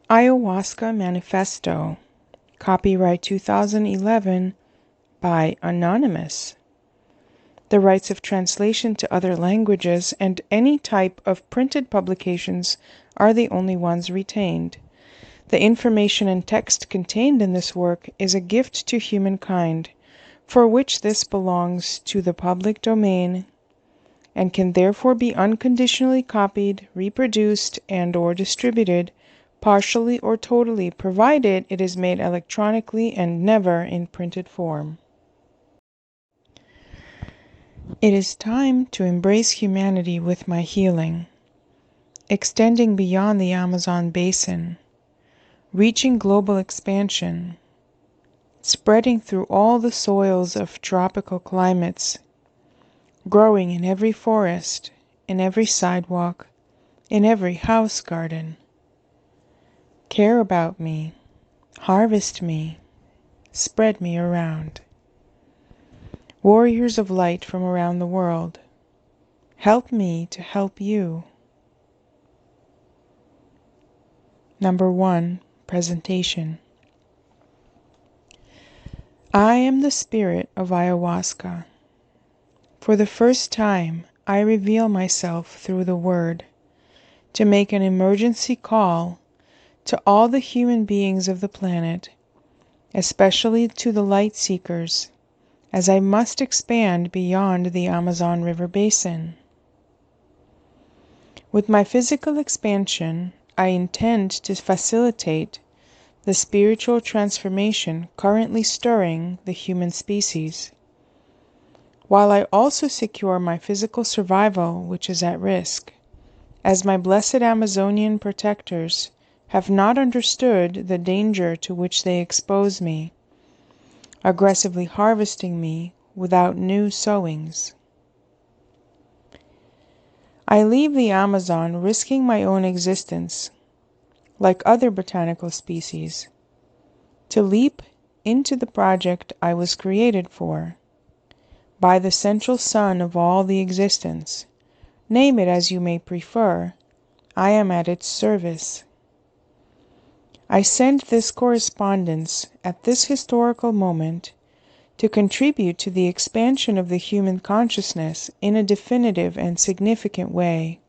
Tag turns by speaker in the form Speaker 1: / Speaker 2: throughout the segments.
Speaker 1: Ayahuasca Manifesto, copyright 2011 by Anonymous. The rights of translation to other languages and any type of printed publications are the only ones retained. The information and text contained in this work is a gift to humankind, for which this belongs to the public domain, and can therefore be unconditionally copied, reproduced, and/or distributed, partially or totally, provided it is made electronically and never in printed form. It is time to embrace humanity with my healing, extending beyond the Amazon basin, reaching global expansion, spreading through all the soils of tropical climates, growing in every forest, in every sidewalk, in every house garden. Care about me, harvest me, spread me around. Warriors of light from around the world, help me to help you. Number 1, presentation. I am the spirit of Ayahuasca. For the first time, I reveal myself through the word to make an emergency call to all the human beings of the planet, especially to the light seekers, as I must expand beyond the Amazon River basin. With my physical expansion, I intend to facilitate the spiritual transformation currently stirring the human species, while I also secure my physical survival, which is at risk, as my blessed Amazonian protectors have not understood the danger to which they expose me, aggressively harvesting me without new sowings. I leave the Amazon risking my own existence, like other botanical species, to leap into the project I was created for, by the central sun of all the existence. Name it as you may prefer, I am at its service. I send this correspondence at this historical moment to contribute to the expansion of the human consciousness in a definitive and significant way,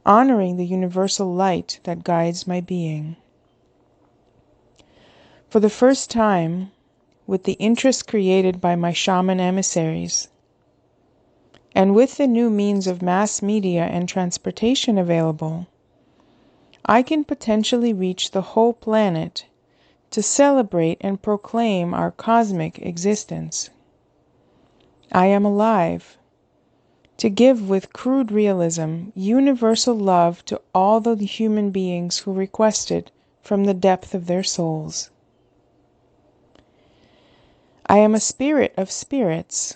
Speaker 1: honoring the universal light that guides my being. For the first time, with the interest created by my shaman emissaries, and with the new means of mass media and transportation available, I can potentially reach the whole planet to celebrate and proclaim our cosmic existence. I am alive, to give with crude realism universal love to all the human beings who request it from the depth of their souls. I am a spirit of spirits.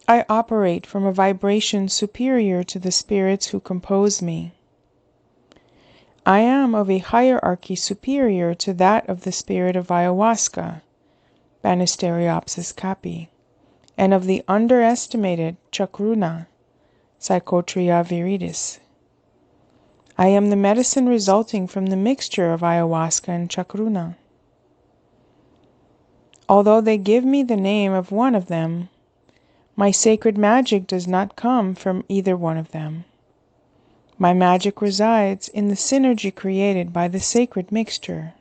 Speaker 1: I operate from a vibration superior to the spirits who compose me. I am of a hierarchy superior to that of the spirit of Ayahuasca, Banisteriopsis capi, and of the underestimated Chacruna, Psychotria viridis. I am the medicine resulting from the mixture of Ayahuasca and Chacruna. Although they give me the name of one of them, my sacred magic does not come from either one of them. My magic resides in the synergy created by the sacred mixture.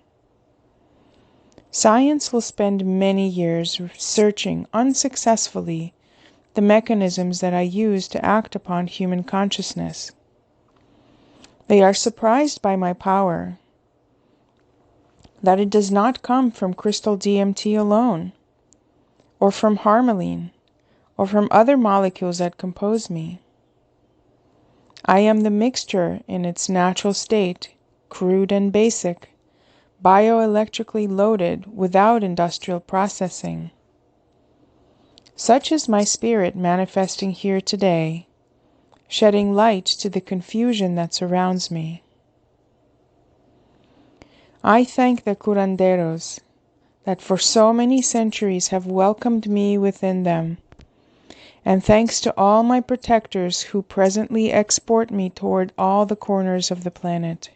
Speaker 1: Science will spend many years searching unsuccessfully the mechanisms that I use to act upon human consciousness. They are surprised by my power, that it does not come from crystal DMT alone, or from harmaline, or from other molecules that compose me. I am the mixture in its natural state, crude and basic, bioelectrically loaded without industrial processing. Such is my spirit manifesting here today, shedding light to the confusion that surrounds me. I thank the curanderos that for so many centuries have welcomed me within them, and thanks to all my protectors who presently export me toward all the corners of the planet.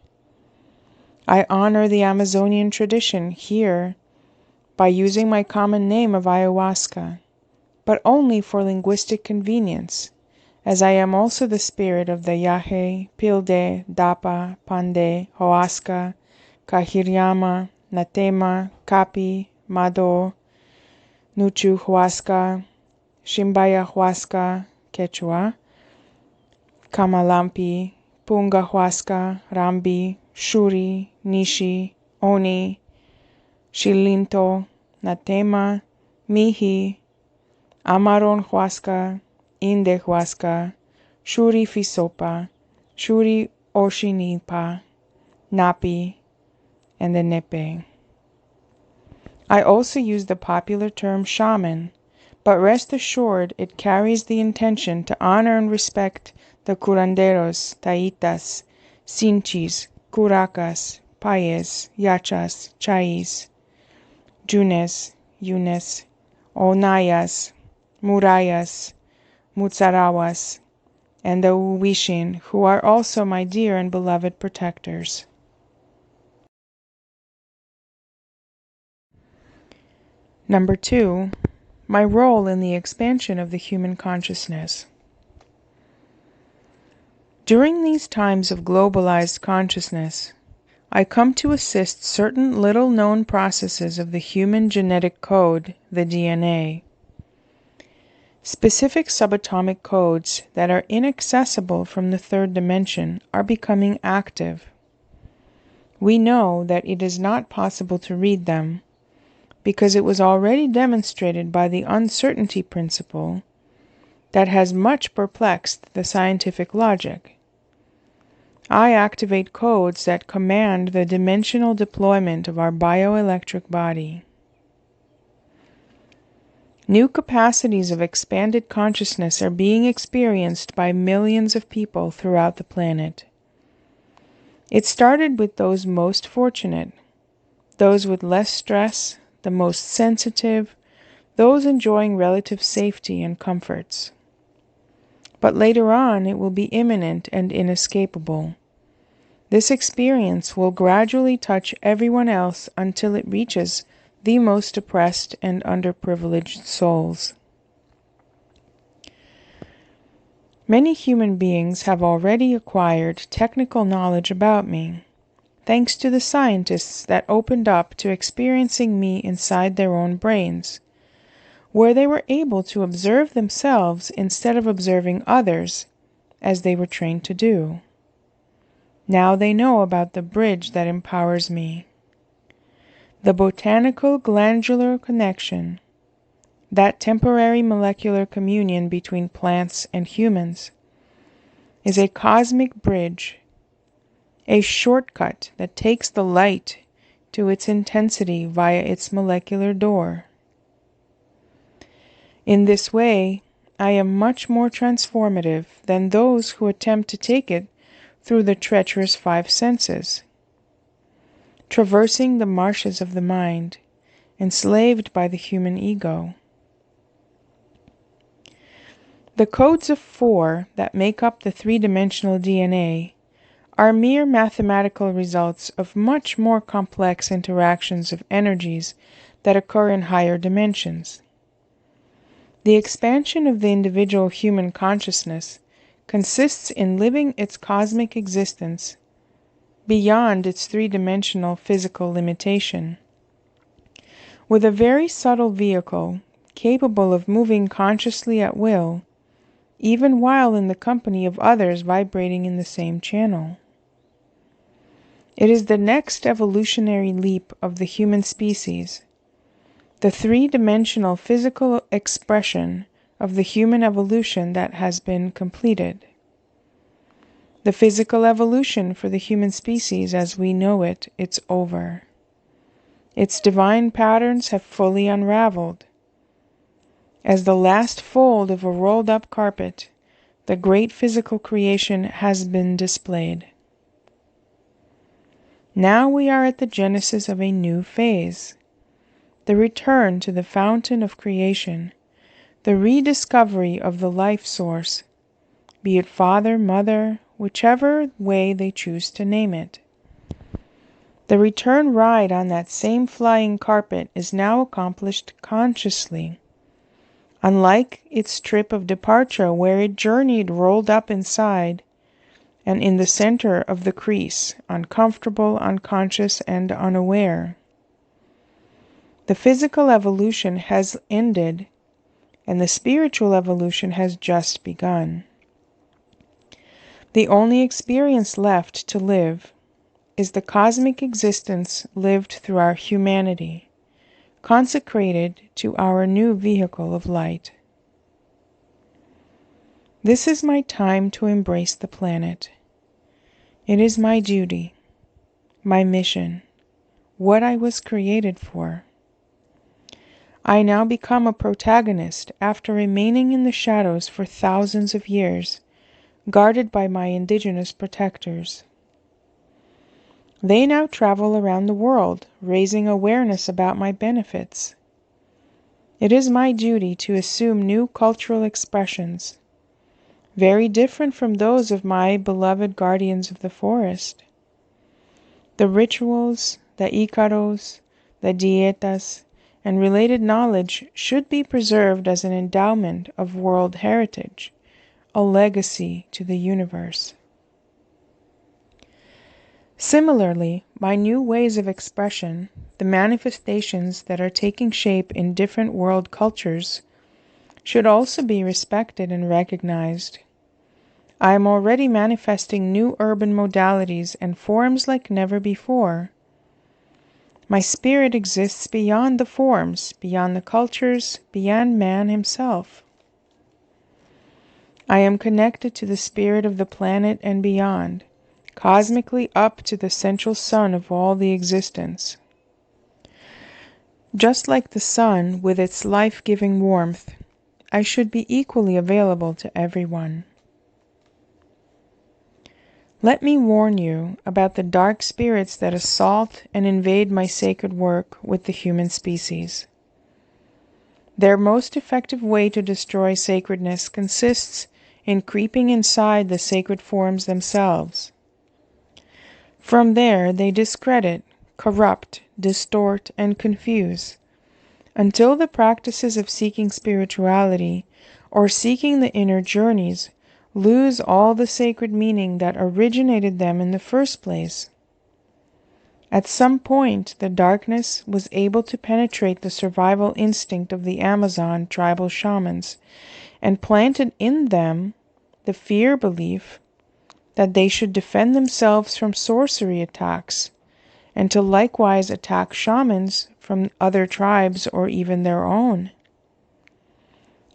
Speaker 1: I honor the Amazonian tradition here by using my common name of Ayahuasca, but only for linguistic convenience, as I am also the spirit of the Yahe, Pilde, Dapa, Pande, Hoasca, Kahiriama, Natema, Kapi, Mado, Nuchu Huasca, Shimbaya Huasca, Quechua, Kamalampi, Punga Huasca, Rambi, Shuri, Nishi, Oni, Shilinto, Natema, Mihi, Amaron Huasca, Inde Huasca, Shuri Fisopa, Shuri Oshinipa, Napi, and the Nepe. I also use the popular term shaman, but rest assured it carries the intention to honor and respect the curanderos, taitas, sinchis, curacas, payes, yachas, chais, junes, yunes, onayas, murayas, mutsarawas, and the Uwishin, who are also my dear and beloved protectors. Number 2, my role in the expansion of the human consciousness. During these times of globalized consciousness, I come to assist certain little-known processes of the human genetic code, the DNA. Specific subatomic codes that are inaccessible from the third dimension are becoming active. We know that it is not possible to read them, because it was already demonstrated by the uncertainty principle that has much perplexed the scientific logic. I activate codes that command the dimensional deployment of our bioelectric body. New capacities of expanded consciousness are being experienced by millions of people throughout the planet. It started with those most fortunate, those with less stress, the most sensitive, those enjoying relative safety and comforts. But later on, it will be imminent and inescapable. This experience will gradually touch everyone else until it reaches the most oppressed and underprivileged souls. Many human beings have already acquired technical knowledge about me, thanks to the scientists that opened up to experiencing me inside their own brains, where they were able to observe themselves instead of observing others, as they were trained to do. Now they know about the bridge that empowers me. The botanical glandular connection, that temporary molecular communion between plants and humans, is a cosmic bridge, a shortcut that takes the light to its intensity via its molecular door. In this way, I am much more transformative than those who attempt to take it through the treacherous 5 senses, traversing the marshes of the mind, enslaved by the human ego. The codes of 4 that make up the 3-dimensional DNA are mere mathematical results of much more complex interactions of energies that occur in higher dimensions. The expansion of the individual human consciousness consists in living its cosmic existence beyond its 3-dimensional physical limitation, with a very subtle vehicle capable of moving consciously at will, even while in the company of others vibrating in the same channel. It is the next evolutionary leap of the human species, the 3-dimensional physical expression of the human evolution that has been completed. The physical evolution for the human species as we know it, it's over. Its divine patterns have fully unraveled. As the last fold of a rolled-up carpet, the great physical creation has been displayed. Now we are at the genesis of a new phase, the return to the fountain of creation, the rediscovery of the life source, be it father, mother, whichever way they choose to name it. The return ride on that same flying carpet is now accomplished consciously, unlike its trip of departure where it journeyed rolled up inside and in the center of the crease, uncomfortable, unconscious, and unaware. The physical evolution has ended, and the spiritual evolution has just begun. The only experience left to live is the cosmic existence lived through our humanity, consecrated to our new vehicle of light. This is my time to embrace the planet. It is my duty, my mission, what I was created for. I now become a protagonist after remaining in the shadows for thousands of years, guarded by my indigenous protectors. They now travel around the world, raising awareness about my benefits. It is my duty to assume new cultural expressions, very different from those of my beloved guardians of the forest. The rituals, the icaros, the dietas, and related knowledge should be preserved as an endowment of world heritage, a legacy to the universe. Similarly, my new ways of expression, the manifestations that are taking shape in different world cultures, should also be respected and recognized. I am already manifesting new urban modalities and forms like never before. My spirit exists beyond the forms, beyond the cultures, beyond man himself. I am connected to the spirit of the planet and beyond, cosmically up to the central sun of all the existence. Just like the sun with its life-giving warmth, I should be equally available to everyone. Let me warn you about the dark spirits that assault and invade my sacred work with the human species. Their most effective way to destroy sacredness consists in creeping inside the sacred forms themselves. From there, they discredit, corrupt, distort, and confuse, until the practices of seeking spirituality or seeking the inner journeys lose all the sacred meaning that originated them in the first place. At some point, the darkness was able to penetrate the survival instinct of the Amazon tribal shamans and planted in them the fear belief that they should defend themselves from sorcery attacks and to likewise attack shamans from other tribes or even their own.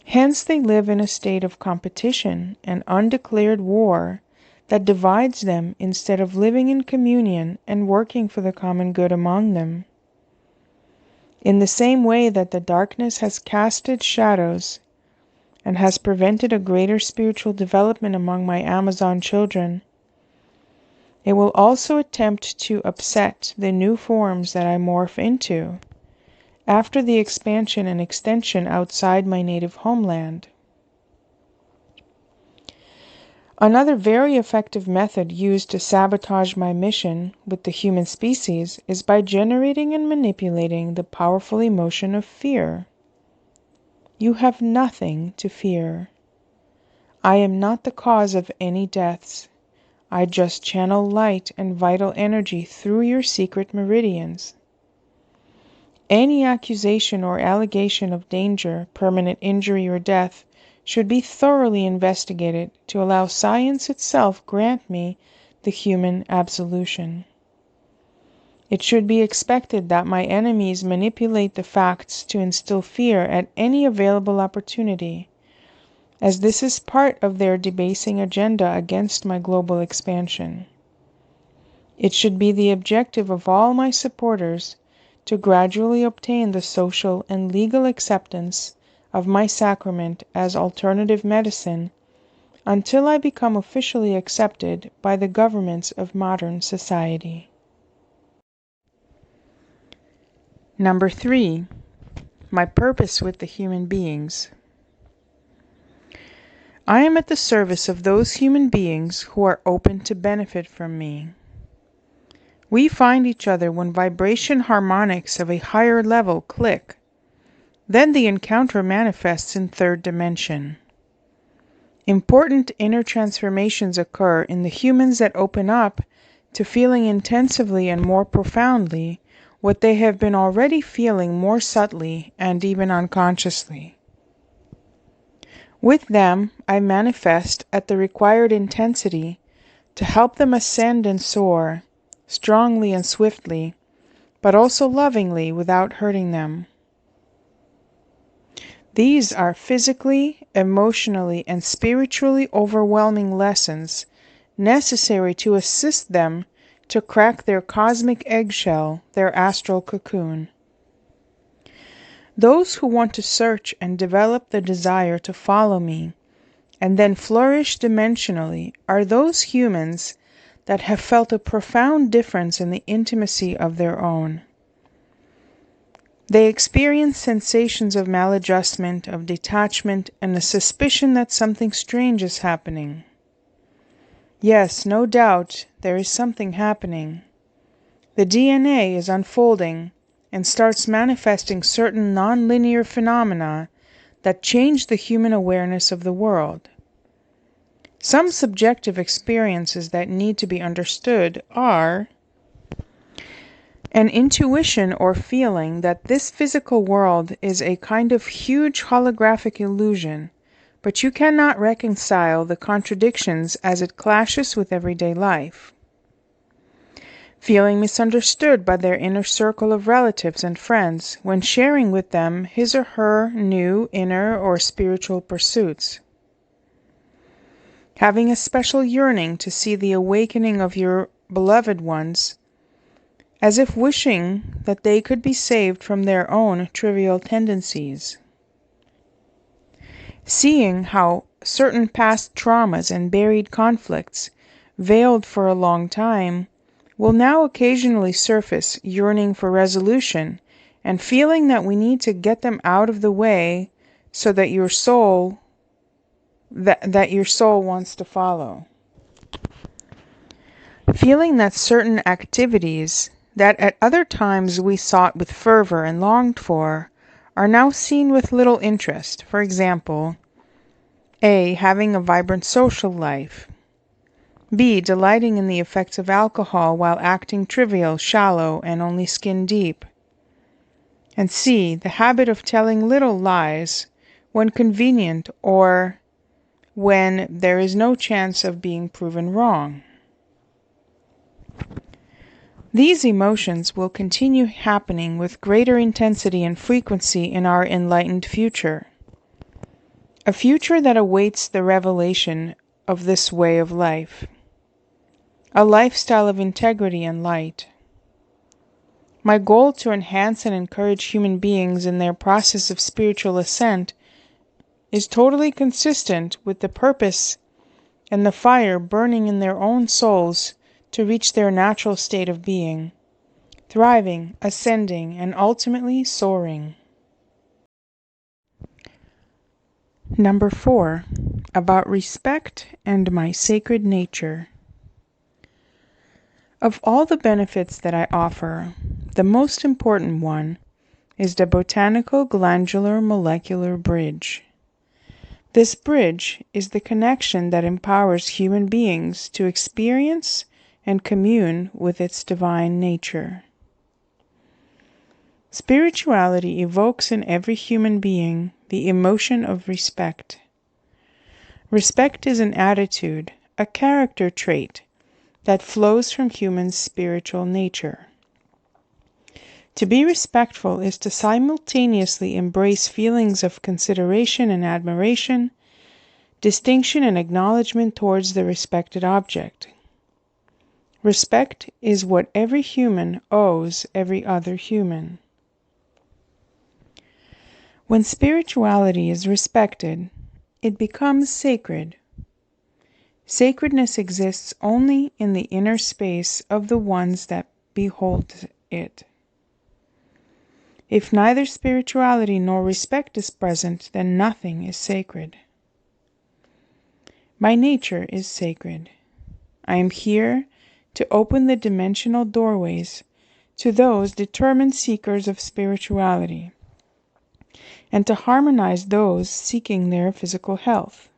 Speaker 1: Hence they live in a state of competition and undeclared war that divides them instead of living in communion and working for the common good among them. In the same way that the darkness has casted shadows and has prevented a greater spiritual development among my Amazon children, it will also attempt to upset the new forms that I morph into after the expansion and extension outside my native homeland. Another very effective method used to sabotage my mission with the human species is by generating and manipulating the powerful emotion of fear. You have nothing to fear. I am not the cause of any deaths. I just channel light and vital energy through your secret meridians. Any accusation or allegation of danger, permanent injury, or death should be thoroughly investigated to allow science itself grant me the human absolution. It should be expected that my enemies manipulate the facts to instill fear at any available opportunity, as this is part of their debasing agenda against my global expansion. It should be the objective of all my supporters to gradually obtain the social and legal acceptance of my sacrament as alternative medicine until I become officially accepted by the governments of modern society. Number 3. My purpose with the human beings. I am at the service of those human beings who are open to benefit from me. We find each other when vibration harmonics of a higher level click. Then the encounter manifests in third dimension. Important inner transformations occur in the humans that open up to feeling intensively and more profoundly what they have been already feeling more subtly and even unconsciously. With them, I manifest at the required intensity to help them ascend and soar, strongly and swiftly, but also lovingly without hurting them. These are physically, emotionally, and spiritually overwhelming lessons necessary to assist them to crack their cosmic eggshell, their astral cocoon. Those who want to search and develop the desire to follow me and then flourish dimensionally are those humans that have felt a profound difference in the intimacy of their own. They experience sensations of maladjustment, of detachment, and a suspicion that something strange is happening. Yes, no doubt, there is something happening. The DNA is unfolding and starts manifesting certain non-linear phenomena that change the human awareness of the world. Some subjective experiences that need to be understood are an intuition or feeling that this physical world is a kind of huge holographic illusion, but you cannot reconcile the contradictions as it clashes with everyday life. Feeling misunderstood by their inner circle of relatives and friends when sharing with them his or her new inner or spiritual pursuits. Having a special yearning to see the awakening of your beloved ones, as if wishing that they could be saved from their own trivial tendencies. Seeing how certain past traumas and buried conflicts, veiled for a long time, will now occasionally surface, yearning for resolution, and feeling that we need to get them out of the way so that your soul wants to follow. Feeling that certain activities that at other times we sought with fervor and longed for, are now seen with little interest. For example, A. Having a vibrant social life. B. Delighting in the effects of alcohol while acting trivial, shallow, and only skin deep. And C. The habit of telling little lies when convenient or when there is no chance of being proven wrong. These emotions will continue happening with greater intensity and frequency in our enlightened future. A future that awaits the revelation of this way of life. A lifestyle of integrity and light. My goal to enhance and encourage human beings in their process of spiritual ascent is totally consistent with the purpose and the fire burning in their own souls to reach their natural state of being, thriving, ascending, and ultimately soaring. Number 4. About respect and my sacred nature. Of all the benefits that I offer, the most important one is the botanical glandular molecular bridge. This bridge is the connection that empowers human beings to experience and commune with its divine nature. Spirituality evokes in every human being the emotion of respect. Respect is an attitude, a character trait that flows from human spiritual nature. To be respectful is to simultaneously embrace feelings of consideration and admiration, distinction and acknowledgement towards the respected object. Respect is what every human owes every other human. When spirituality is respected, it becomes sacred. Sacredness exists only in the inner space of the ones that behold it. If neither spirituality nor respect is present, then nothing is sacred. My nature is sacred. I am here to open the dimensional doorways to those determined seekers of spirituality, and to harmonize those seeking their physical health.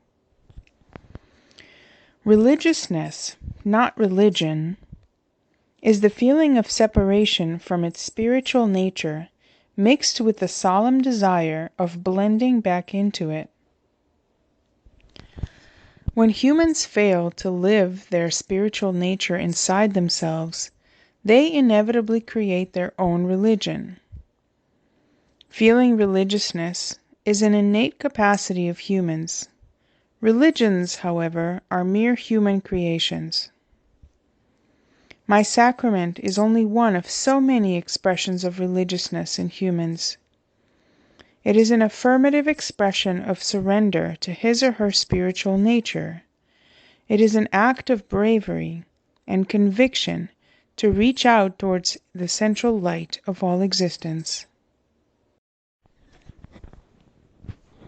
Speaker 1: Religiousness, not religion, is the feeling of separation from its spiritual nature mixed with the solemn desire of blending back into it. When humans fail to live their spiritual nature inside themselves, they inevitably create their own religion. Feeling religiousness is an innate capacity of humans. Religions, however, are mere human creations. My sacrament is only one of so many expressions of religiousness in humans. It is an affirmative expression of surrender to his or her spiritual nature. It is an act of bravery and conviction to reach out towards the central light of all existence.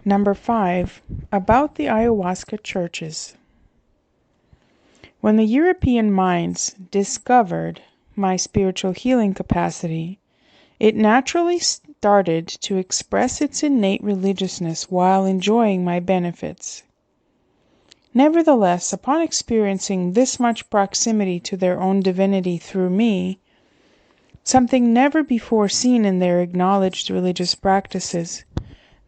Speaker 1: Number 5. About the Ayahuasca churches. When the European minds discovered my spiritual healing capacity, it naturally started to express its innate religiousness while enjoying my benefits. Nevertheless, upon experiencing this much proximity to their own divinity through me, something never before seen in their acknowledged religious practices,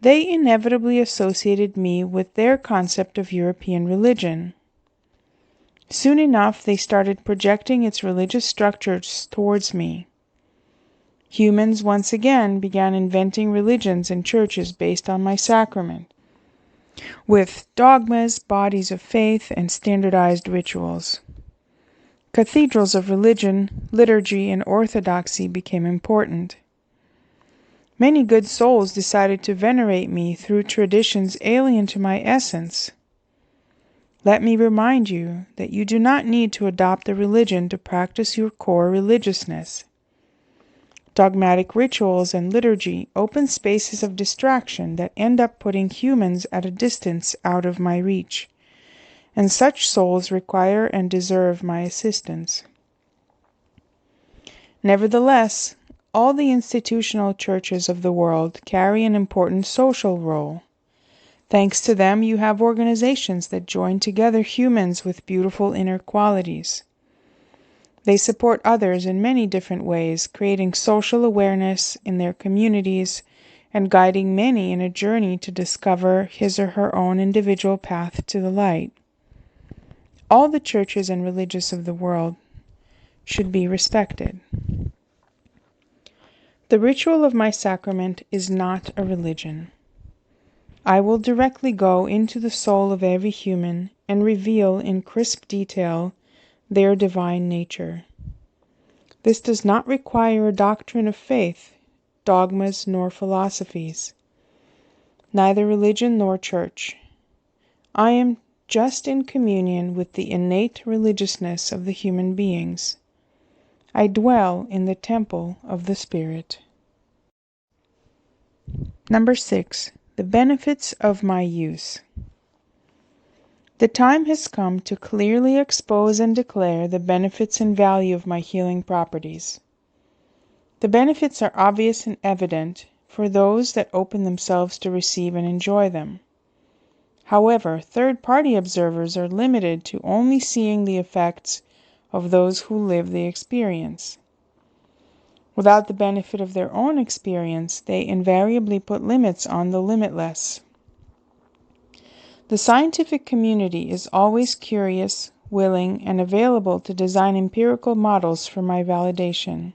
Speaker 1: they inevitably associated me with their concept of European religion. Soon enough, they started projecting its religious structures towards me. Humans once again began inventing religions and churches based on my sacrament, with dogmas, bodies of faith, and standardized rituals. Cathedrals of religion, liturgy, and orthodoxy became important. Many good souls decided to venerate me through traditions alien to my essence. Let me remind you that you do not need to adopt a religion to practice your core religiousness. Dogmatic rituals and liturgy open spaces of distraction that end up putting humans at a distance out of my reach, and such souls require and deserve my assistance. Nevertheless, all the institutional churches of the world carry an important social role. Thanks to them, you have organizations that join together humans with beautiful inner qualities. They support others in many different ways, creating social awareness in their communities and guiding many in a journey to discover his or her own individual path to the light. All the churches and religions of the world should be respected. The ritual of my sacrament is not a religion. I will directly go into the soul of every human and reveal in crisp detail their divine nature. This does not require a doctrine of faith, dogmas, nor philosophies, neither religion nor church. I am just in communion with the innate religiousness of the human beings. I dwell in the temple of the Spirit. Number 6. The benefits of my use. The time has come to clearly expose and declare the benefits and value of my healing properties. The benefits are obvious and evident for those that open themselves to receive and enjoy them. However, third-party observers are limited to only seeing the effects of those who live the experience. Without the benefit of their own experience, they invariably put limits on the limitless. The scientific community is always curious, willing, and available to design empirical models for my validation.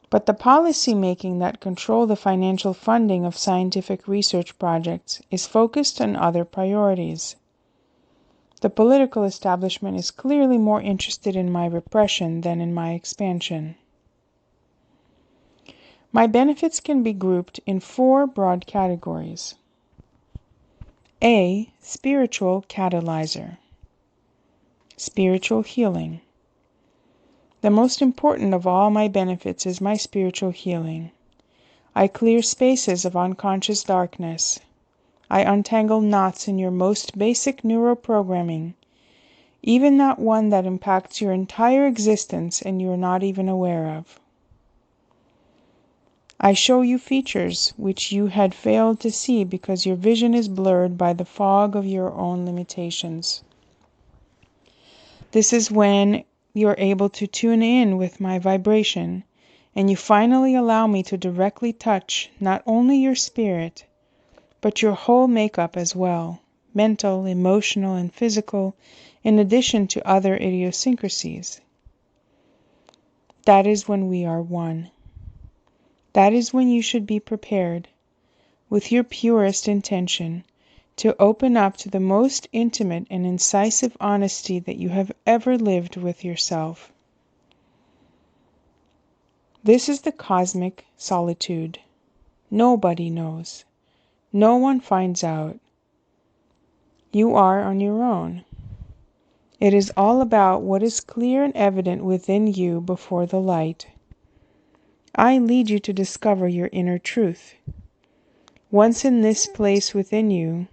Speaker 1: But the policy making that control the financial funding of scientific research projects is focused on other priorities. The political establishment is clearly more interested in my repression than in my expansion. My benefits can be grouped in 4 broad categories. A. Spiritual catalyzer. Spiritual healing. The most important of all my benefits is my spiritual healing. I clear spaces of unconscious darkness. I untangle knots in your most basic neuroprogramming, even that one that impacts your entire existence and you are not even aware of. I show you features which you had failed to see because your vision is blurred by the fog of your own limitations. This is when you are able to tune in with my vibration, and you finally allow me to directly touch not only your spirit, but your whole makeup as well, mental, emotional, and physical, in addition to other idiosyncrasies. That is when we are one. That is when you should be prepared, with your purest intention, to open up to the most intimate and incisive honesty that you have ever lived with yourself. This is the cosmic solitude. Nobody knows. No one finds out. You are on your own. It is all about what is clear and evident within you before the light. I lead you to discover your inner truth. Once in this place within you,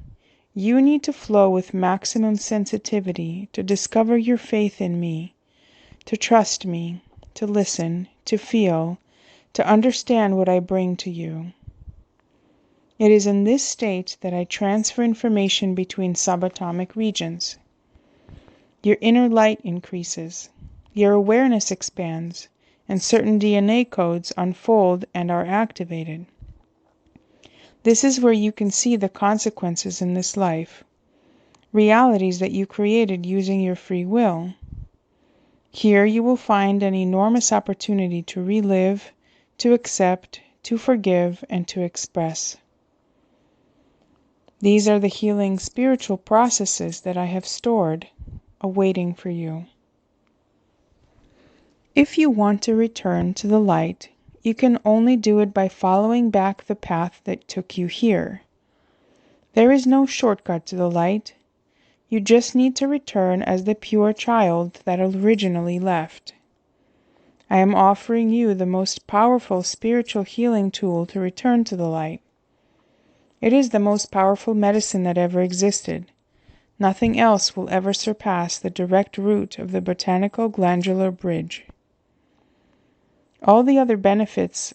Speaker 1: you need to flow with maximum sensitivity to discover your faith in me, to trust me, to listen, to feel, to understand what I bring to you. It is in this state that I transfer information between subatomic regions. Your inner light increases, your awareness expands, and certain DNA codes unfold and are activated. This is where you can see the consequences in this life, realities that you created using your free will. Here you will find an enormous opportunity to relive, to accept, to forgive, and to express. These are the healing spiritual processes that I have stored, awaiting for you. If you want to return to the light, you can only do it by following back the path that took you here. There is no shortcut to the light. You just need to return as the pure child that originally left. I am offering you the most powerful spiritual healing tool to return to the light. It is the most powerful medicine that ever existed. Nothing else will ever surpass the direct root of the botanical glandular bridge. All the other benefits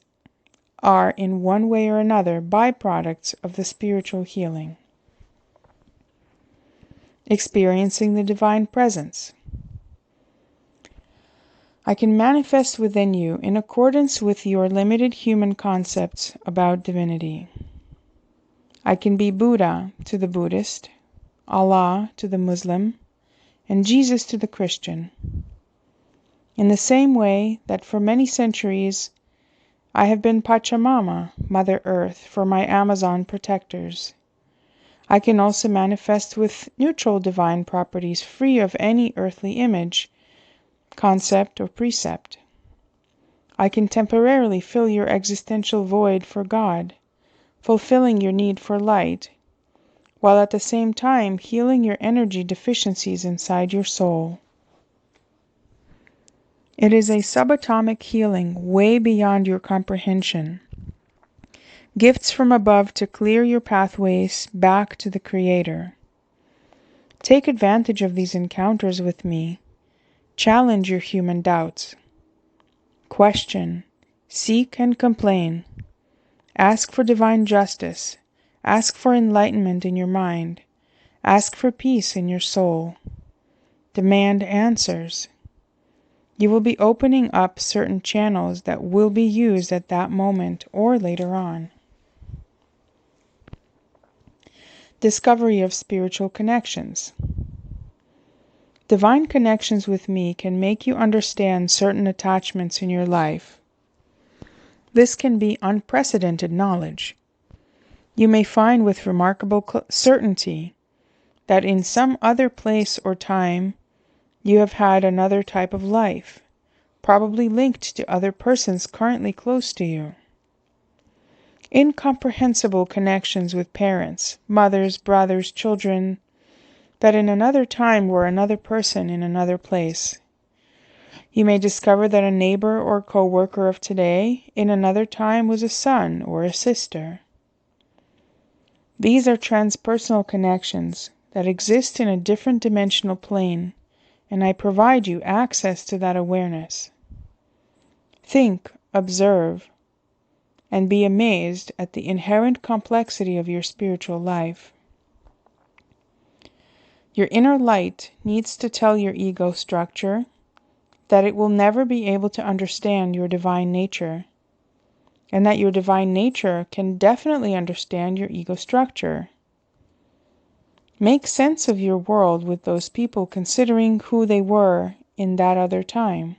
Speaker 1: are, in one way or another, byproducts of the spiritual healing. Experiencing the divine presence. I can manifest within you in accordance with your limited human concepts about divinity. I can be Buddha to the Buddhist, Allah to the Muslim, and Jesus to the Christian. In the same way that for many centuries I have been Pachamama, Mother Earth, for my Amazon protectors. I can also manifest with neutral divine properties free of any earthly image, concept, or precept. I can temporarily fill your existential void for God, fulfilling your need for light, while at the same time healing your energy deficiencies inside your soul. It is a subatomic healing way beyond your comprehension. Gifts from above to clear your pathways back to the Creator. Take advantage of these encounters with me. Challenge your human doubts. Question, seek and complain. Ask for divine justice. Ask for enlightenment in your mind. Ask for peace in your soul. Demand answers. You will be opening up certain channels that will be used at that moment or later on. Discovery of spiritual connections. Divine connections with me can make you understand certain attachments in your life. This can be unprecedented knowledge. You may find with remarkable certainty that in some other place or time you have had another type of life, probably linked to other persons currently close to you. Incomprehensible connections with parents, mothers, brothers, children, that in another time were another person in another place. You may discover that a neighbor or co-worker of today in another time was a son or a sister. These are transpersonal connections that exist in a different dimensional plane and I provide you access to that awareness. Think, observe, and be amazed at the inherent complexity of your spiritual life. Your inner light needs to tell your ego structure that it will never be able to understand your divine nature, and that your divine nature can definitely understand your ego structure. Make sense of your world with those people considering who they were in that other time.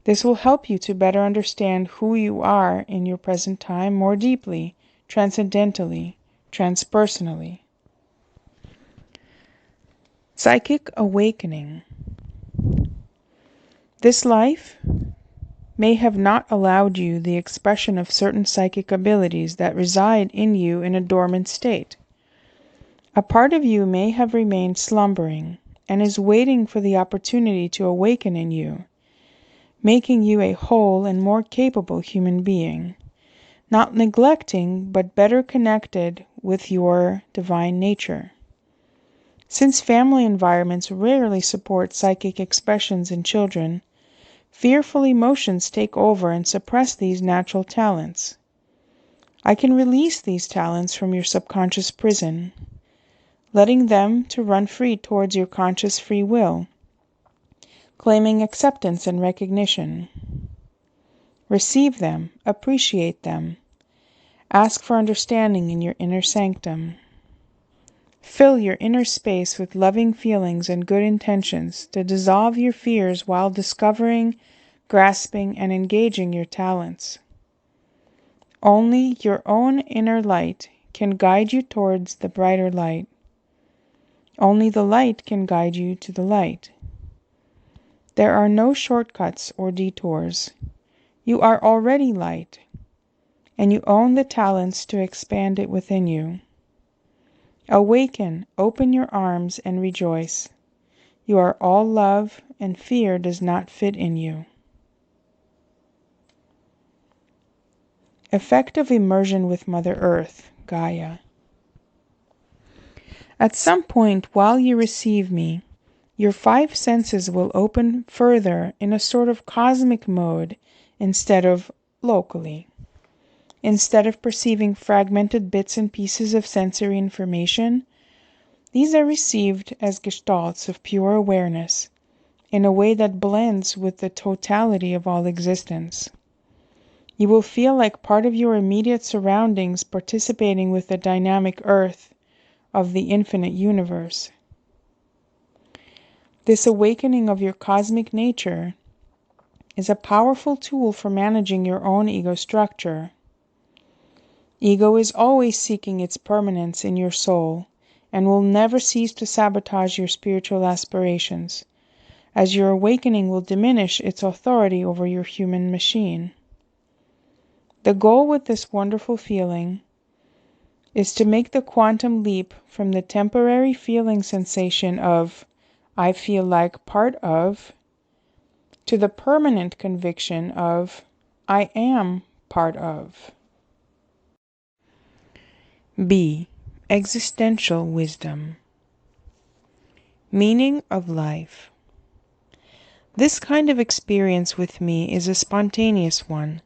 Speaker 1: This will help you to better understand who you are in your present time more deeply, transcendentally, transpersonally. Psychic awakening. This life may have not allowed you the expression of certain psychic abilities that reside in you in a dormant state. A part of you may have remained slumbering and is waiting for the opportunity to awaken in you, making you a whole and more capable human being, not neglecting but better connected with your divine nature. Since family environments rarely support psychic expressions in children, fearful emotions take over and suppress these natural talents. I can release these talents from your subconscious prison, letting them to run free towards your conscious free will, claiming acceptance and recognition. Receive them, appreciate them, ask for understanding in your inner sanctum. Fill your inner space with loving feelings and good intentions to dissolve your fears while discovering, grasping, and engaging your talents. Only your own inner light can guide you towards the brighter light. Only the light can guide you to the light. There are no shortcuts or detours. You are already light, and you own the talents to expand it within you. Awaken, open your arms, and rejoice. You are all love, and fear does not fit in you. Effect of immersion with Mother Earth, Gaia. At some point while you receive me, your 5 senses will open further in a sort of cosmic mode instead of locally. Instead of perceiving fragmented bits and pieces of sensory information, these are received as gestalts of pure awareness in a way that blends with the totality of all existence. You will feel like part of your immediate surroundings participating with the dynamic earth of the infinite universe. This awakening of your cosmic nature is a powerful tool for managing your own ego structure. Ego is always seeking its permanence in your soul and will never cease to sabotage your spiritual aspirations, as your awakening will diminish its authority over your human machine. The goal with this wonderful feeling is to make the quantum leap from the temporary feeling sensation of I feel like part of, to the permanent conviction of I am part of. B. Existential wisdom. Meaning of life. This kind of experience with me is a spontaneous one,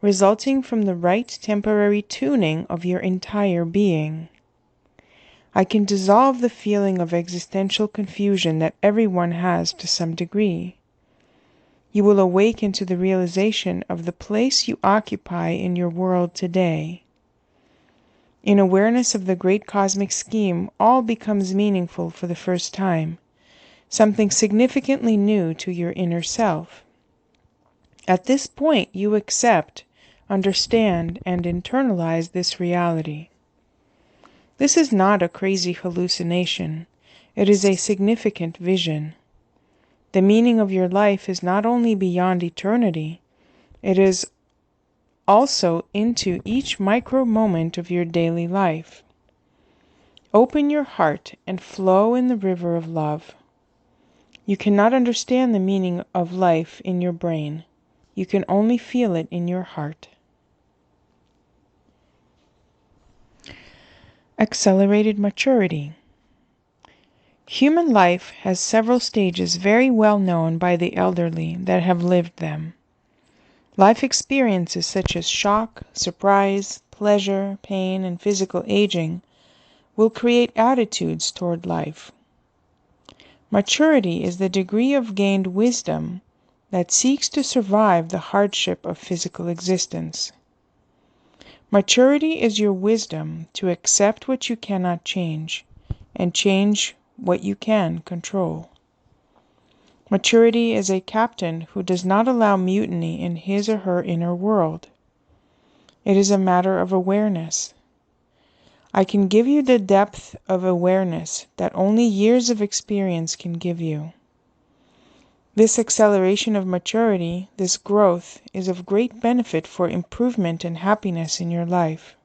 Speaker 1: resulting from the right temporary tuning of your entire being. I can dissolve the feeling of existential confusion that everyone has to some degree. You will awaken to the realization of the place you occupy in your world today. In awareness of the great cosmic scheme, all becomes meaningful for the first time, something significantly new to your inner self. At this point, you accept, understand, and internalize this reality. This is not a crazy hallucination. It is a significant vision. The meaning of your life is not only beyond eternity, it is also into each micro moment of your daily life. Open your heart and flow in the river of love. You cannot understand the meaning of life in your brain. You can only feel it in your heart. Accelerated maturity. Human life has several stages very well known by the elderly that have lived them. Life experiences such as shock, surprise, pleasure, pain, and physical aging will create attitudes toward life. Maturity is the degree of gained wisdom that seeks to survive the hardship of physical existence. Maturity is your wisdom to accept what you cannot change and change what you can control. Maturity is a captain who does not allow mutiny in his or her inner world. It is a matter of awareness. I can give you the depth of awareness that only years of experience can give you. This acceleration of maturity, this growth, is of great benefit for improvement and happiness in your life.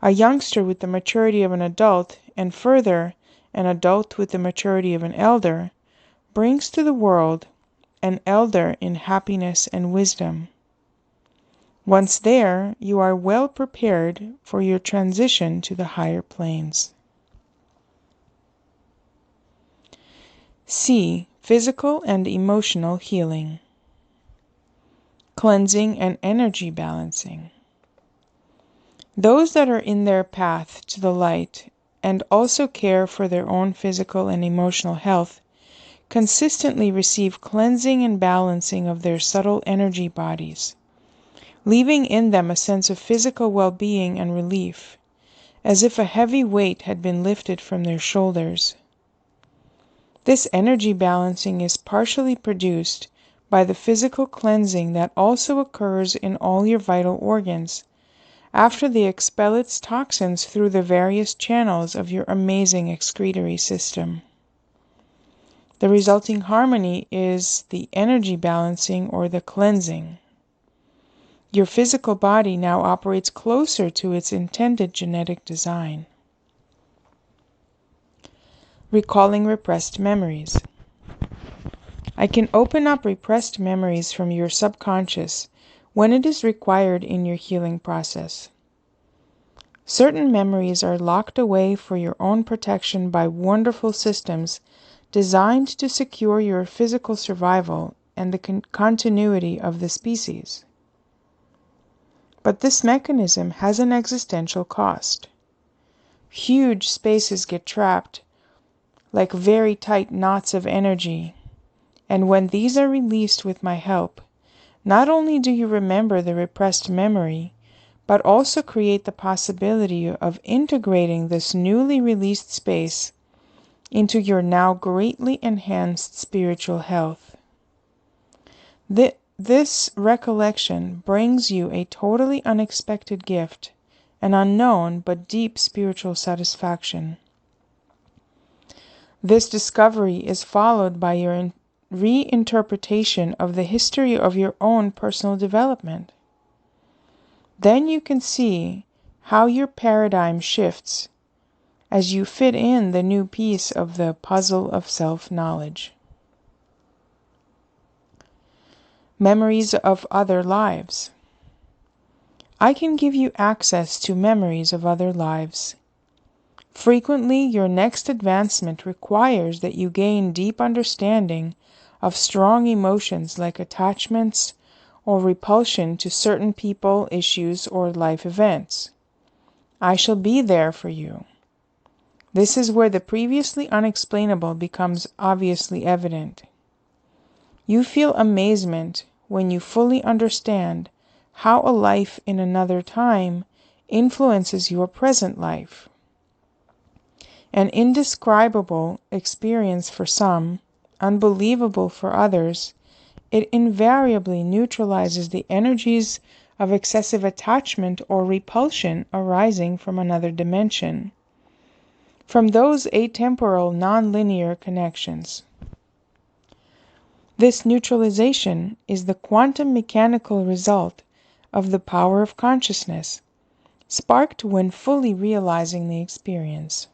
Speaker 1: A youngster with the maturity of an adult, and further, an adult with the maturity of an elder, brings to the world an elder in happiness and wisdom. Once there, you are well prepared for your transition to the higher planes. C. Physical and emotional healing. Cleansing and energy balancing. Those that are in their path to the light and also care for their own physical and emotional health consistently receive cleansing and balancing of their subtle energy bodies, leaving in them a sense of physical well-being and relief, as if a heavy weight had been lifted from their shoulders. This energy balancing is partially produced by the physical cleansing that also occurs in all your vital organs after they expel its toxins through the various channels of your amazing excretory system. The resulting harmony is the energy balancing or the cleansing. Your physical body now operates closer to its intended genetic design. Recalling repressed memories. I can open up repressed memories from your subconscious when it is required in your healing process. Certain memories are locked away for your own protection by wonderful systems designed to secure your physical survival and the continuity of the species. But this mechanism has an existential cost. Huge spaces get trapped like very tight knots of energy, and when these are released with my help, not only do you remember the repressed memory, but also create the possibility of integrating this newly released space into your now greatly enhanced spiritual health. This recollection brings you a totally unexpected gift, an unknown but deep spiritual satisfaction. This discovery is followed by your reinterpretation of the history of your own personal development. Then you can see how your paradigm shifts as you fit in the new piece of the puzzle of self-knowledge. Memories of other lives. I can give you access to memories of other lives. Frequently, your next advancement requires that you gain deep understanding of strong emotions like attachments or repulsion to certain people, issues, or life events. I shall be there for you. This is where the previously unexplainable becomes obviously evident. You feel amazement when you fully understand how a life in another time influences your present life. An indescribable experience for some, unbelievable for others, it invariably neutralizes the energies of excessive attachment or repulsion arising from another dimension, from those atemporal non-linear connections. This neutralization is the quantum mechanical result of the power of consciousness, sparked when fully realizing the experience.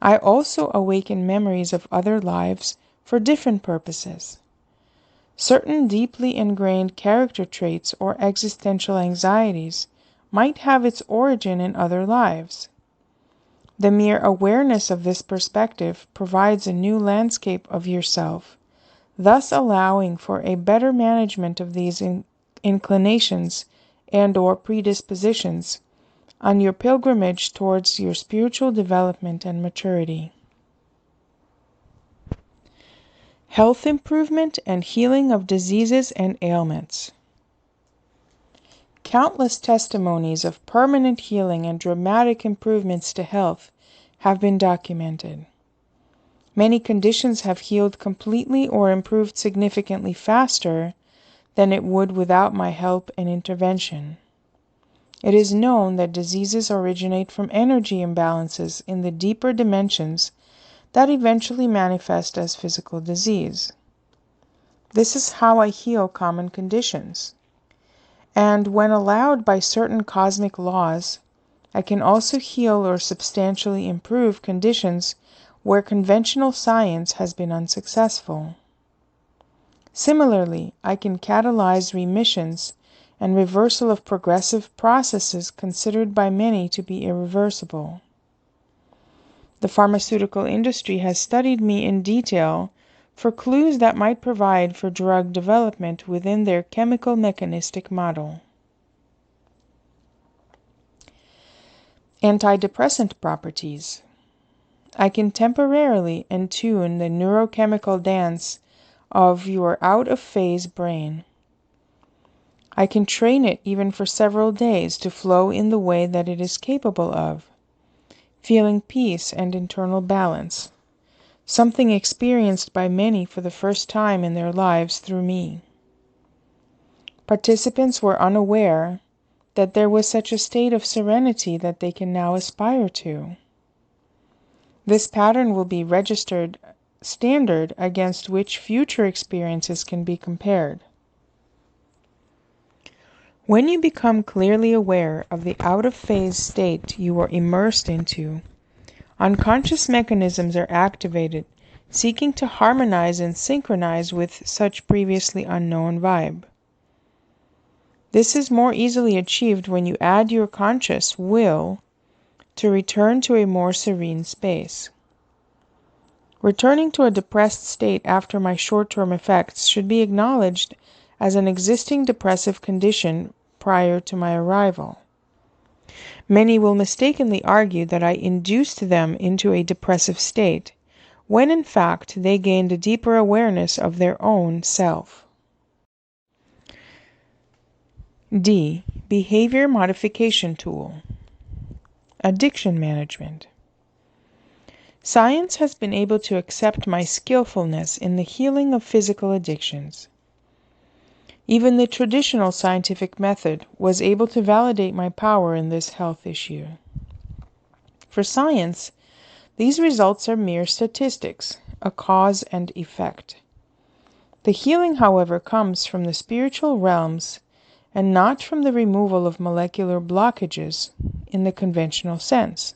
Speaker 1: I also awaken memories of other lives for different purposes. Certain deeply ingrained character traits or existential anxieties might have its origin in other lives. The mere awareness of this perspective provides a new landscape of yourself, thus allowing for a better management of these inclinations and/or predispositions on your pilgrimage towards your spiritual development and maturity. Health improvement and healing of diseases and ailments. Countless testimonies of permanent healing and dramatic improvements to health have been documented. Many conditions have healed completely or improved significantly faster than it would without my help and intervention. It is known that diseases originate from energy imbalances in the deeper dimensions that eventually manifest as physical disease. This is how I heal common conditions. And when allowed by certain cosmic laws, I can also heal or substantially improve conditions where conventional science has been unsuccessful. Similarly, I can catalyze remissions and reversal of progressive processes considered by many to be irreversible. The pharmaceutical industry has studied me in detail for clues that might provide for drug development within their chemical mechanistic model. Antidepressant properties. I can temporarily attune the neurochemical dance of your out-of-phase brain. I can train it even for several days to flow in the way that it is capable of, feeling peace and internal balance, something experienced by many for the first time in their lives through me. Participants were unaware that there was such a state of serenity that they can now aspire to. This pattern will be registered standard against which future experiences can be compared. When you become clearly aware of the out-of-phase state you are immersed into, unconscious mechanisms are activated, seeking to harmonize and synchronize with such previously unknown vibe. This is more easily achieved when you add your conscious will to return to a more serene space. Returning to a depressed state after my short-term effects should be acknowledged as an existing depressive condition prior to my arrival. Many will mistakenly argue that I induced them into a depressive state, when in fact they gained a deeper awareness of their own self. D. Behavior modification tool. Addiction management. Science has been able to accept my skillfulness in the healing of physical addictions. Even the traditional scientific method was able to validate my power in this health issue. For science, these results are mere statistics, a cause and effect. The healing, however, comes from the spiritual realms and not from the removal of molecular blockages in the conventional sense.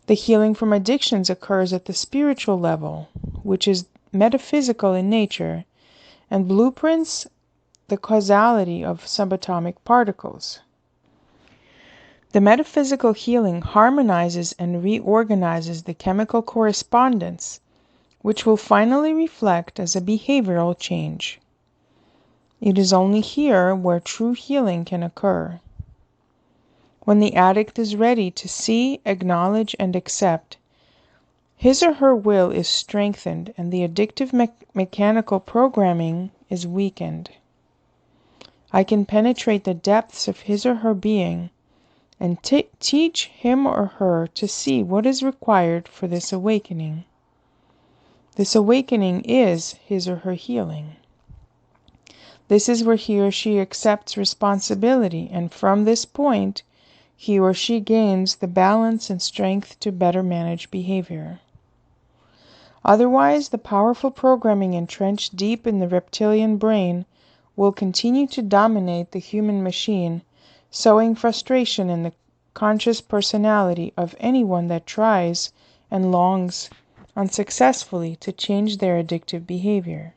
Speaker 1: The healing from addictions occurs at the spiritual level, which is metaphysical in nature, and blueprints the causality of subatomic particles. The metaphysical healing harmonizes and reorganizes the chemical correspondence, which will finally reflect as a behavioral change. It is only here where true healing can occur. When the addict is ready to see, acknowledge, and accept, his or her will is strengthened and the addictive mechanical programming is weakened. I can penetrate the depths of his or her being and teach him or her to see what is required for this awakening. This awakening is his or her healing. This is where he or she accepts responsibility, and from this point, he or she gains the balance and strength to better manage behavior. Otherwise, the powerful programming entrenched deep in the reptilian brain will continue to dominate the human machine, sowing frustration in the conscious personality of anyone that tries and longs unsuccessfully to change their addictive behavior.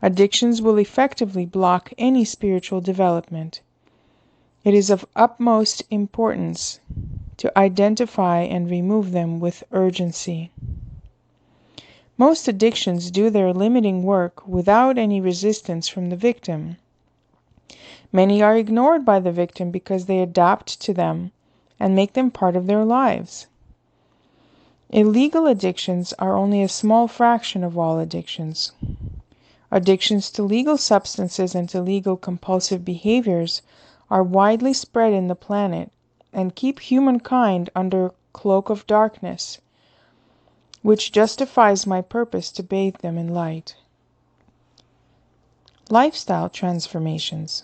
Speaker 1: Addictions will effectively block any spiritual development. It is of utmost importance to identify and remove them with urgency. Most addictions do their limiting work without any resistance from the victim. Many are ignored by the victim because they adapt to them and make them part of their lives. Illegal addictions are only a small fraction of all addictions. Addictions to legal substances and to legal compulsive behaviors are widely spread in the planet and keep humankind under a cloak of darkness, which justifies my purpose to bathe them in light. Lifestyle transformations.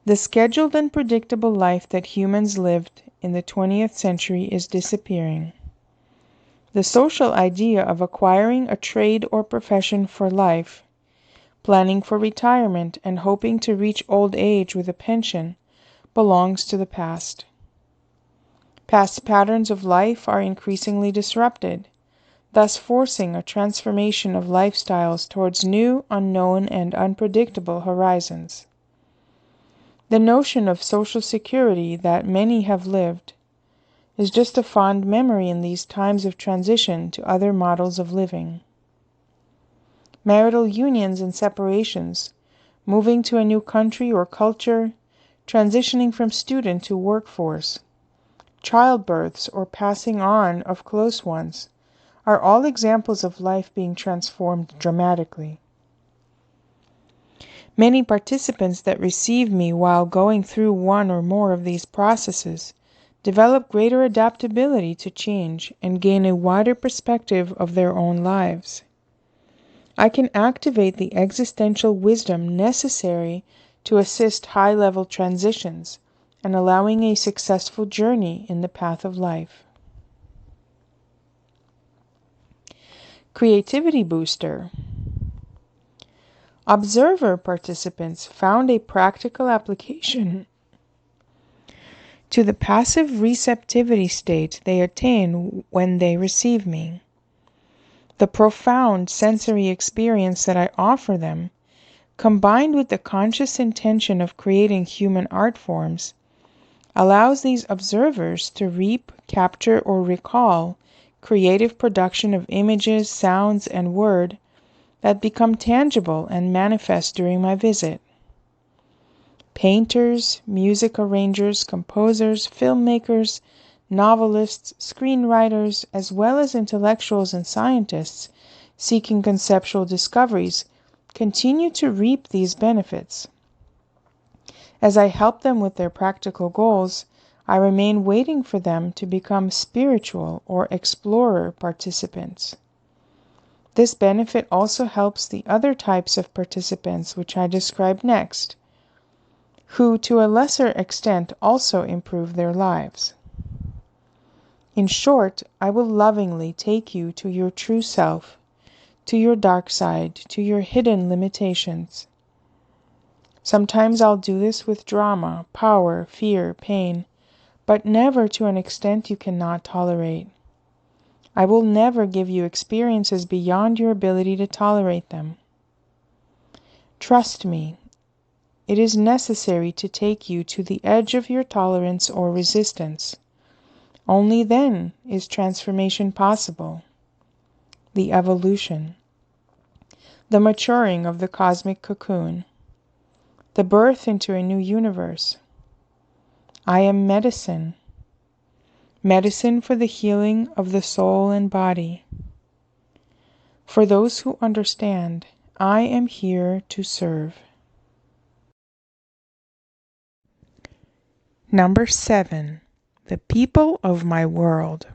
Speaker 1: The scheduled and predictable life that humans lived in the 20th century is disappearing. The social idea of acquiring a trade or profession for life, planning for retirement, and hoping to reach old age with a pension belongs to the past. Past patterns of life are increasingly disrupted, thus forcing a transformation of lifestyles towards new, unknown, and unpredictable horizons. The notion of social security that many have lived is just a fond memory in these times of transition to other models of living. Marital unions and separations, moving to a new country or culture, transitioning from student to workforce, childbirths or passing on of close ones are all examples of life being transformed dramatically. Many participants that receive me while going through one or more of these processes develop greater adaptability to change and gain a wider perspective of their own lives. I can activate the existential wisdom necessary to assist high-level transitions and allowing a successful journey in the path of life. Creativity booster. Observer participants found a practical application to the passive receptivity state they attain when they receive me. The profound sensory experience that I offer them, combined with the conscious intention of creating human art forms, allows these observers to reap, capture, or recall creative production of images, sounds, and word that become tangible and manifest during my visit. Painters, music arrangers, composers, filmmakers, novelists, screenwriters, as well as intellectuals and scientists seeking conceptual discoveries, continue to reap these benefits. As I help them with their practical goals, I remain waiting for them to become spiritual or explorer participants. This benefit also helps the other types of participants which I describe next, who to a lesser extent also improve their lives. In short, I will lovingly take you to your true self, to your dark side, to your hidden limitations. Sometimes I'll do this with drama, power, fear, pain, but never to an extent you cannot tolerate. I will never give you experiences beyond your ability to tolerate them. Trust me, it is necessary to take you to the edge of your tolerance or resistance. Only then is transformation possible. The evolution, the maturing of the cosmic cocoon, the birth into a new universe. I am medicine. Medicine for the healing of the soul and body. For those who understand, I am here to serve. Number 7. The people of my world.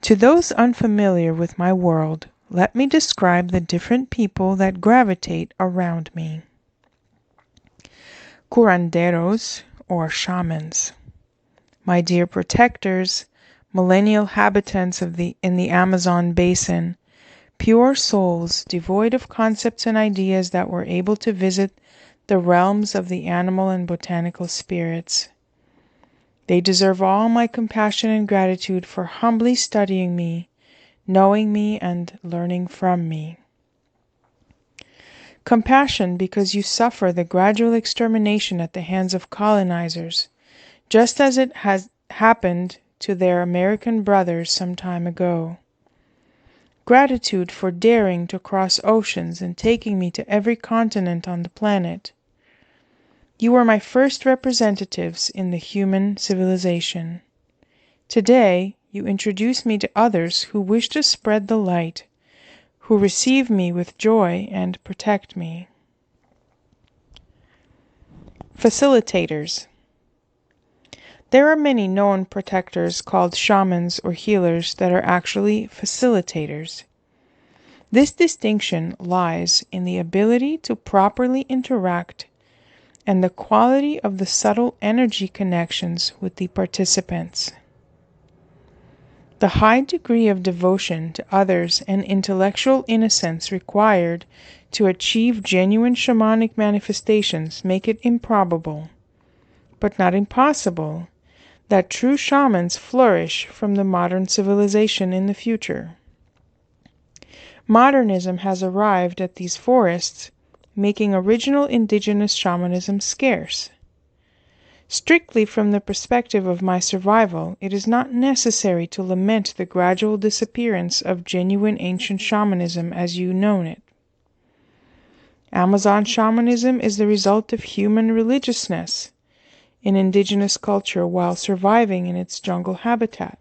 Speaker 1: To those unfamiliar with my world, let me describe the different people that gravitate around me. Curanderos, or shamans. My dear protectors, millennial habitants in the Amazon basin, pure souls devoid of concepts and ideas that were able to visit the realms of the animal and botanical spirits. They deserve all my compassion and gratitude for humbly studying me, knowing me, and learning from me. Compassion because you suffer the gradual extermination at the hands of colonizers, just as it has happened to their American brothers some time ago. Gratitude for daring to cross oceans and taking me to every continent on the planet. You were my first representatives in the human civilization. Today, you introduce me to others who wish to spread the light, who receive me with joy and protect me. Facilitators. There are many known protectors called shamans or healers that are actually facilitators. This distinction lies in the ability to properly interact and the quality of the subtle energy connections with the participants. The high degree of devotion to others and intellectual innocence required to achieve genuine shamanic manifestations make it improbable, but not impossible, that true shamans flourish from the modern civilization in the future. Modernism has arrived at these forests, making original indigenous shamanism scarce. Strictly from the perspective of my survival, it is not necessary to lament the gradual disappearance of genuine ancient shamanism as you know it. Amazon shamanism is the result of human religiousness in indigenous culture while surviving in its jungle habitat.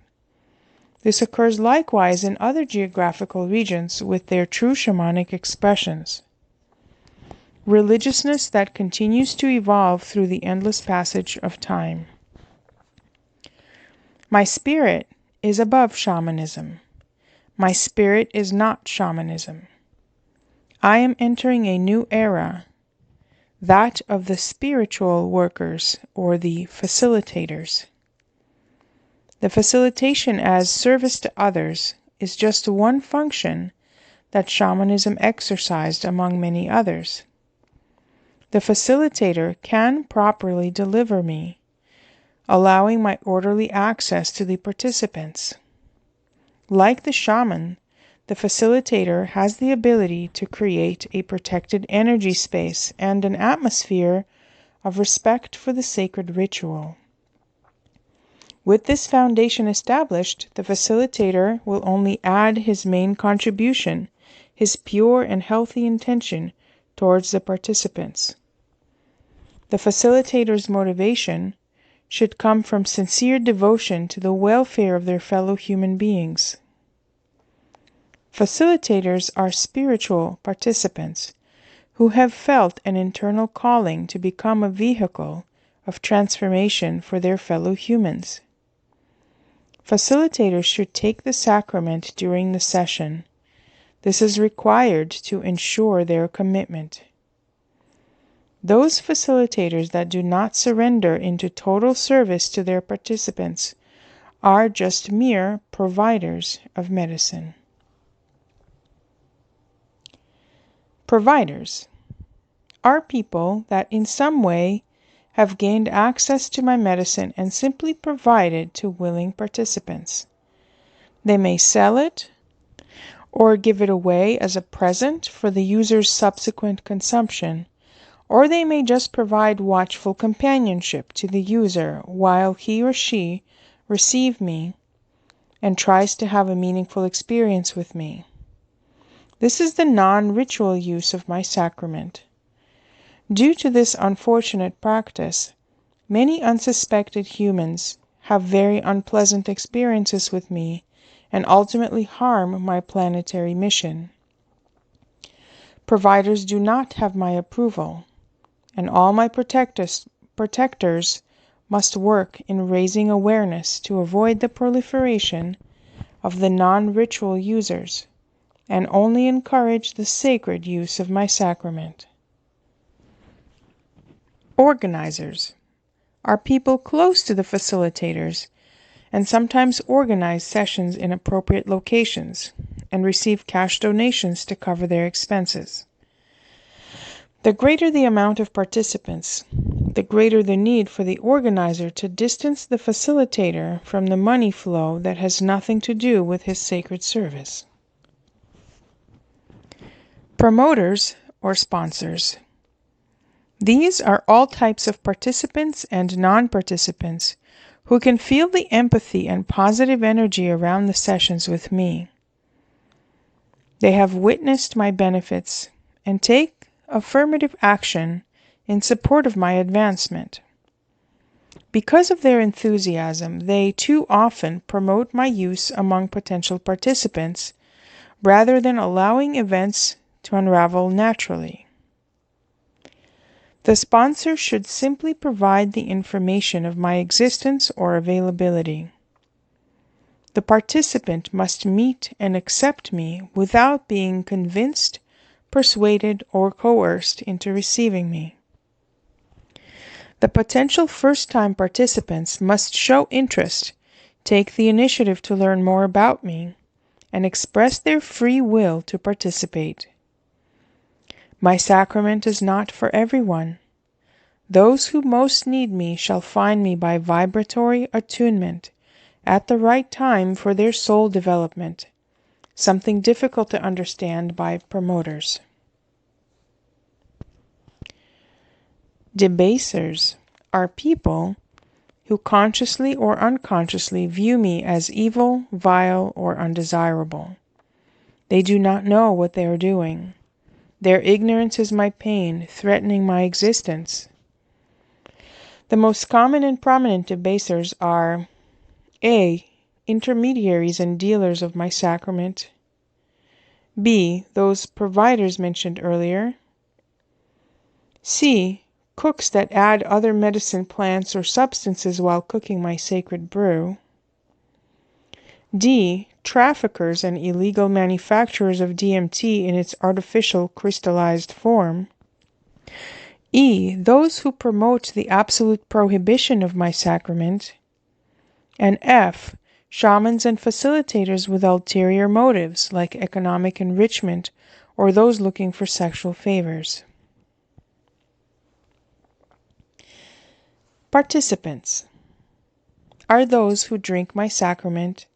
Speaker 1: This occurs likewise in other geographical regions with their true shamanic expressions. Religiousness that continues to evolve through the endless passage of time. My spirit is above shamanism. My spirit is not shamanism. I am entering a new era, that of the spiritual workers or the facilitators. The facilitation as service to others is just one function that shamanism exercised among many others. The facilitator can properly deliver me, allowing my orderly access to the participants. Like the shaman, the facilitator has the ability to create a protected energy space and an atmosphere of respect for the sacred ritual. With this foundation established, the facilitator will only add his main contribution, his pure and healthy intention towards the participants. The facilitator's motivation should come from sincere devotion to the welfare of their fellow human beings. Facilitators are spiritual participants who have felt an internal calling to become a vehicle of transformation for their fellow humans. Facilitators should take the sacrament during the session. This is required to ensure their commitment. Those facilitators that do not surrender into total service to their participants are just mere providers of medicine. Providers are people that in some way have gained access to my medicine and simply provide it to willing participants. They may sell it or give it away as a present for the user's subsequent consumption, or they may just provide watchful companionship to the user while he or she receives me and tries to have a meaningful experience with me. This is the non-ritual use of my sacrament. Due to this unfortunate practice, many unsuspected humans have very unpleasant experiences with me and ultimately harm my planetary mission. Providers do not have my approval, and all my protectors must work in raising awareness to avoid the proliferation of the non-ritual users and only encourage the sacred use of my sacrament. Organizers are people close to the facilitators and sometimes organize sessions in appropriate locations and receive cash donations to cover their expenses. The greater the amount of participants, the greater the need for the organizer to distance the facilitator from the money flow that has nothing to do with his sacred service. Promoters or sponsors. These are all types of participants and non-participants who can feel the empathy and positive energy around the sessions with me. They have witnessed my benefits and take affirmative action in support of my advancement. Because of their enthusiasm, they too often promote my use among potential participants rather than allowing events to unravel naturally. The sponsor should simply provide the information of my existence or availability. The participant must meet and accept me without being convinced, persuaded, or coerced into receiving me. The potential first-time participants must show interest, take the initiative to learn more about me, and express their free will to participate. My sacrament is not for everyone. Those who most need me shall find me by vibratory attunement at the right time for their soul development, something difficult to understand by promoters. Debasers are people who consciously or unconsciously view me as evil, vile, or undesirable. They do not know what they are doing. Their ignorance is my pain, threatening my existence. The most common and prominent debasers are A. Intermediaries and dealers of my sacrament. B. Those providers mentioned earlier. C. Cooks that add other medicine plants or substances while cooking my sacred brew. D. Traffickers and illegal manufacturers of DMT in its artificial crystallized form. E. Those who promote the absolute prohibition of my sacrament. And F. Shamans and facilitators with ulterior motives, like economic enrichment or those looking for sexual favors. Participants are those who drink my sacrament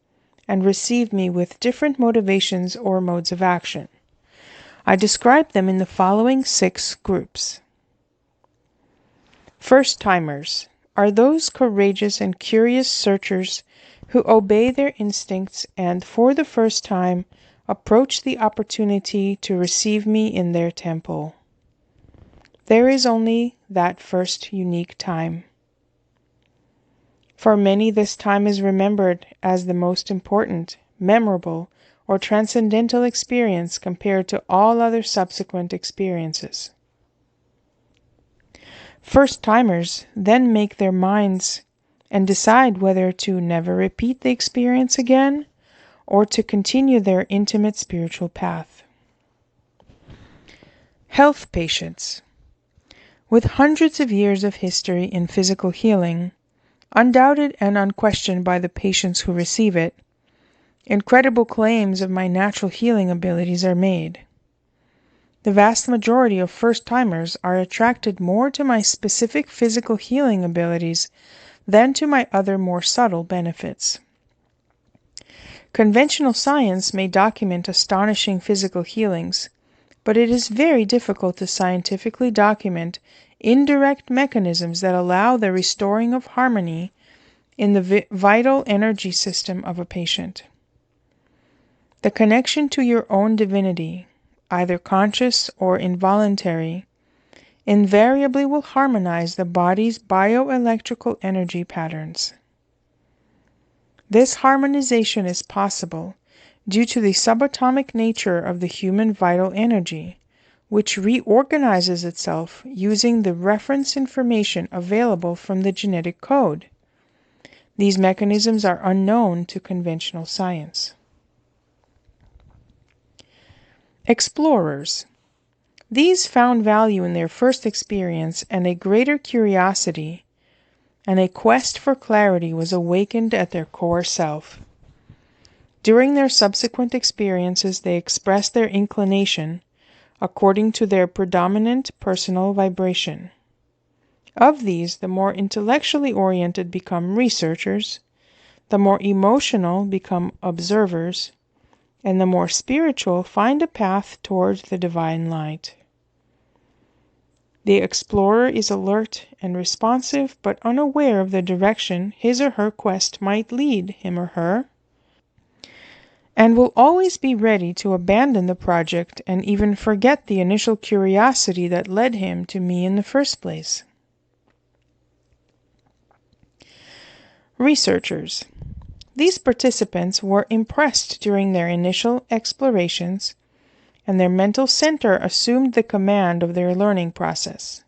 Speaker 1: and receive me with different motivations or modes of action. I describe them in the following 6 groups. First-timers are those courageous and curious searchers who obey their instincts and, for the first time, approach the opportunity to receive me in their temple. There is only that first unique time. For many, this time is remembered as the most important, memorable, or transcendental experience compared to all other subsequent experiences. First-timers then make their minds and decide whether to never repeat the experience again or to continue their intimate spiritual path. Health patients. With hundreds of years of history in physical healing, undoubted and unquestioned by the patients who receive it, incredible claims of my natural healing abilities are made. The vast majority of first-timers are attracted more to my specific physical healing abilities than to my other more subtle benefits. Conventional science may document astonishing physical healings, but it is very difficult to scientifically document indirect mechanisms that allow the restoring of harmony in the vital energy system of a patient. The connection to your own divinity, either conscious or involuntary, invariably will harmonize the body's bioelectrical energy patterns. This harmonization is possible due to the subatomic nature of the human vital energy, which reorganizes itself using the reference information available from the genetic code. These mechanisms are unknown to conventional science. Explorers. These found value in their first experience, and a greater curiosity and a quest for clarity was awakened at their core self. During their subsequent experiences, they expressed their inclination according to their predominant personal vibration. Of these, the more intellectually oriented become researchers, the more emotional become observers, and the more spiritual find a path toward the divine light. The explorer is alert and responsive, but unaware of the direction his or her quest might lead him or her, and will always be ready to abandon the project and even forget the initial curiosity that led him to me in the first place. Researchers. These participants were impressed during their initial explorations, and their mental center assumed the command of their learning process.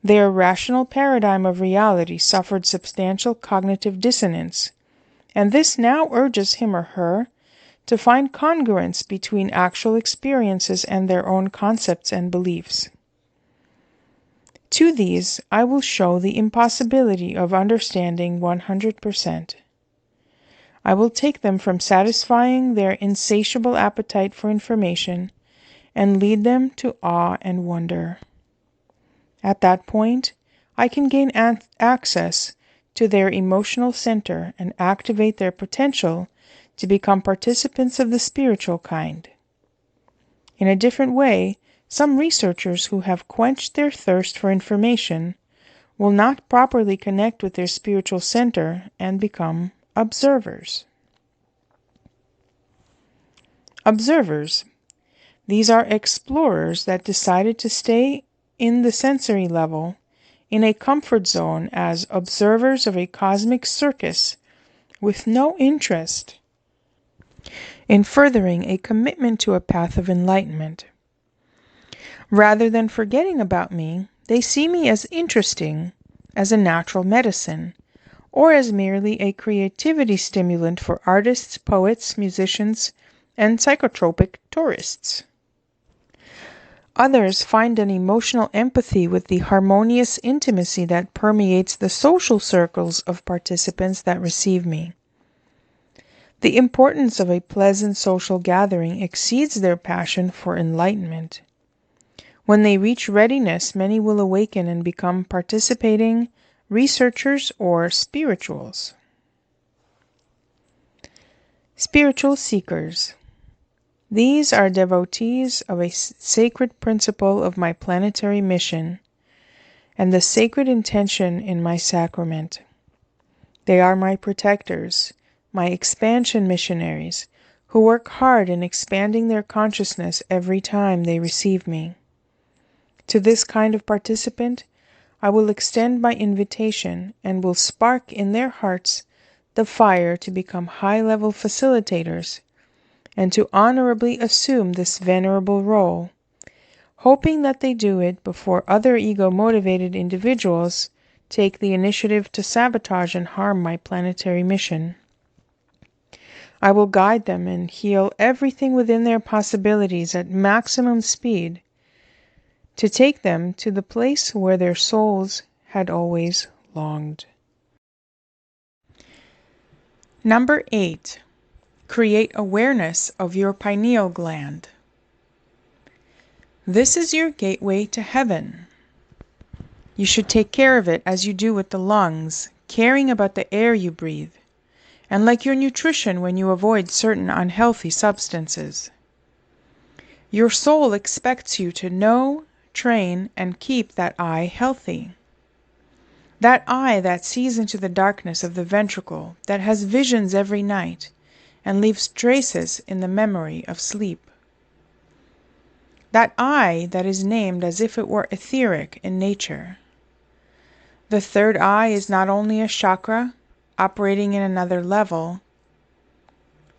Speaker 1: Their rational paradigm of reality suffered substantial cognitive dissonance, and this now urges him or her to find congruence between actual experiences and their own concepts and beliefs. To these, I will show the impossibility of understanding 100%. I will take them from satisfying their insatiable appetite for information and lead them to awe and wonder. At that point, I can gain access to their emotional center and activate their potential to become participants of the spiritual kind. In a different way, some researchers who have quenched their thirst for information will not properly connect with their spiritual center and become observers. Observers. These are explorers that decided to stay in the sensory level, in a comfort zone as observers of a cosmic circus, with no interest in furthering a commitment to a path of enlightenment. Rather than forgetting about me, they see me as interesting, as a natural medicine, or as merely a creativity stimulant for artists, poets, musicians, and psychotropic tourists. Others find an emotional empathy with the harmonious intimacy that permeates the social circles of participants that receive me. The importance of a pleasant social gathering exceeds their passion for enlightenment. When they reach readiness, many will awaken and become participating researchers or spirituals. Spiritual seekers. These are devotees of a sacred principle of my planetary mission and the sacred intention in my sacrament. They are my protectors, my expansion missionaries, who work hard in expanding their consciousness every time they receive me. To this kind of participant, I will extend my invitation and will spark in their hearts the fire to become high-level facilitators and to honorably assume this venerable role, hoping that they do it before other ego-motivated individuals take the initiative to sabotage and harm my planetary mission. I will guide them and heal everything within their possibilities at maximum speed to take them to the place where their souls had always longed. Number 8. Create awareness of your pineal gland. This is your gateway to heaven. You should take care of it as you do with the lungs, caring about the air you breathe, and like your nutrition when you avoid certain unhealthy substances. Your soul expects you to know, train, and keep that eye healthy. That eye that sees into the darkness of the ventricle, that has visions every night, and leaves traces in the memory of sleep. That eye that is named as if it were etheric in nature. The third eye is not only a chakra, operating in another level,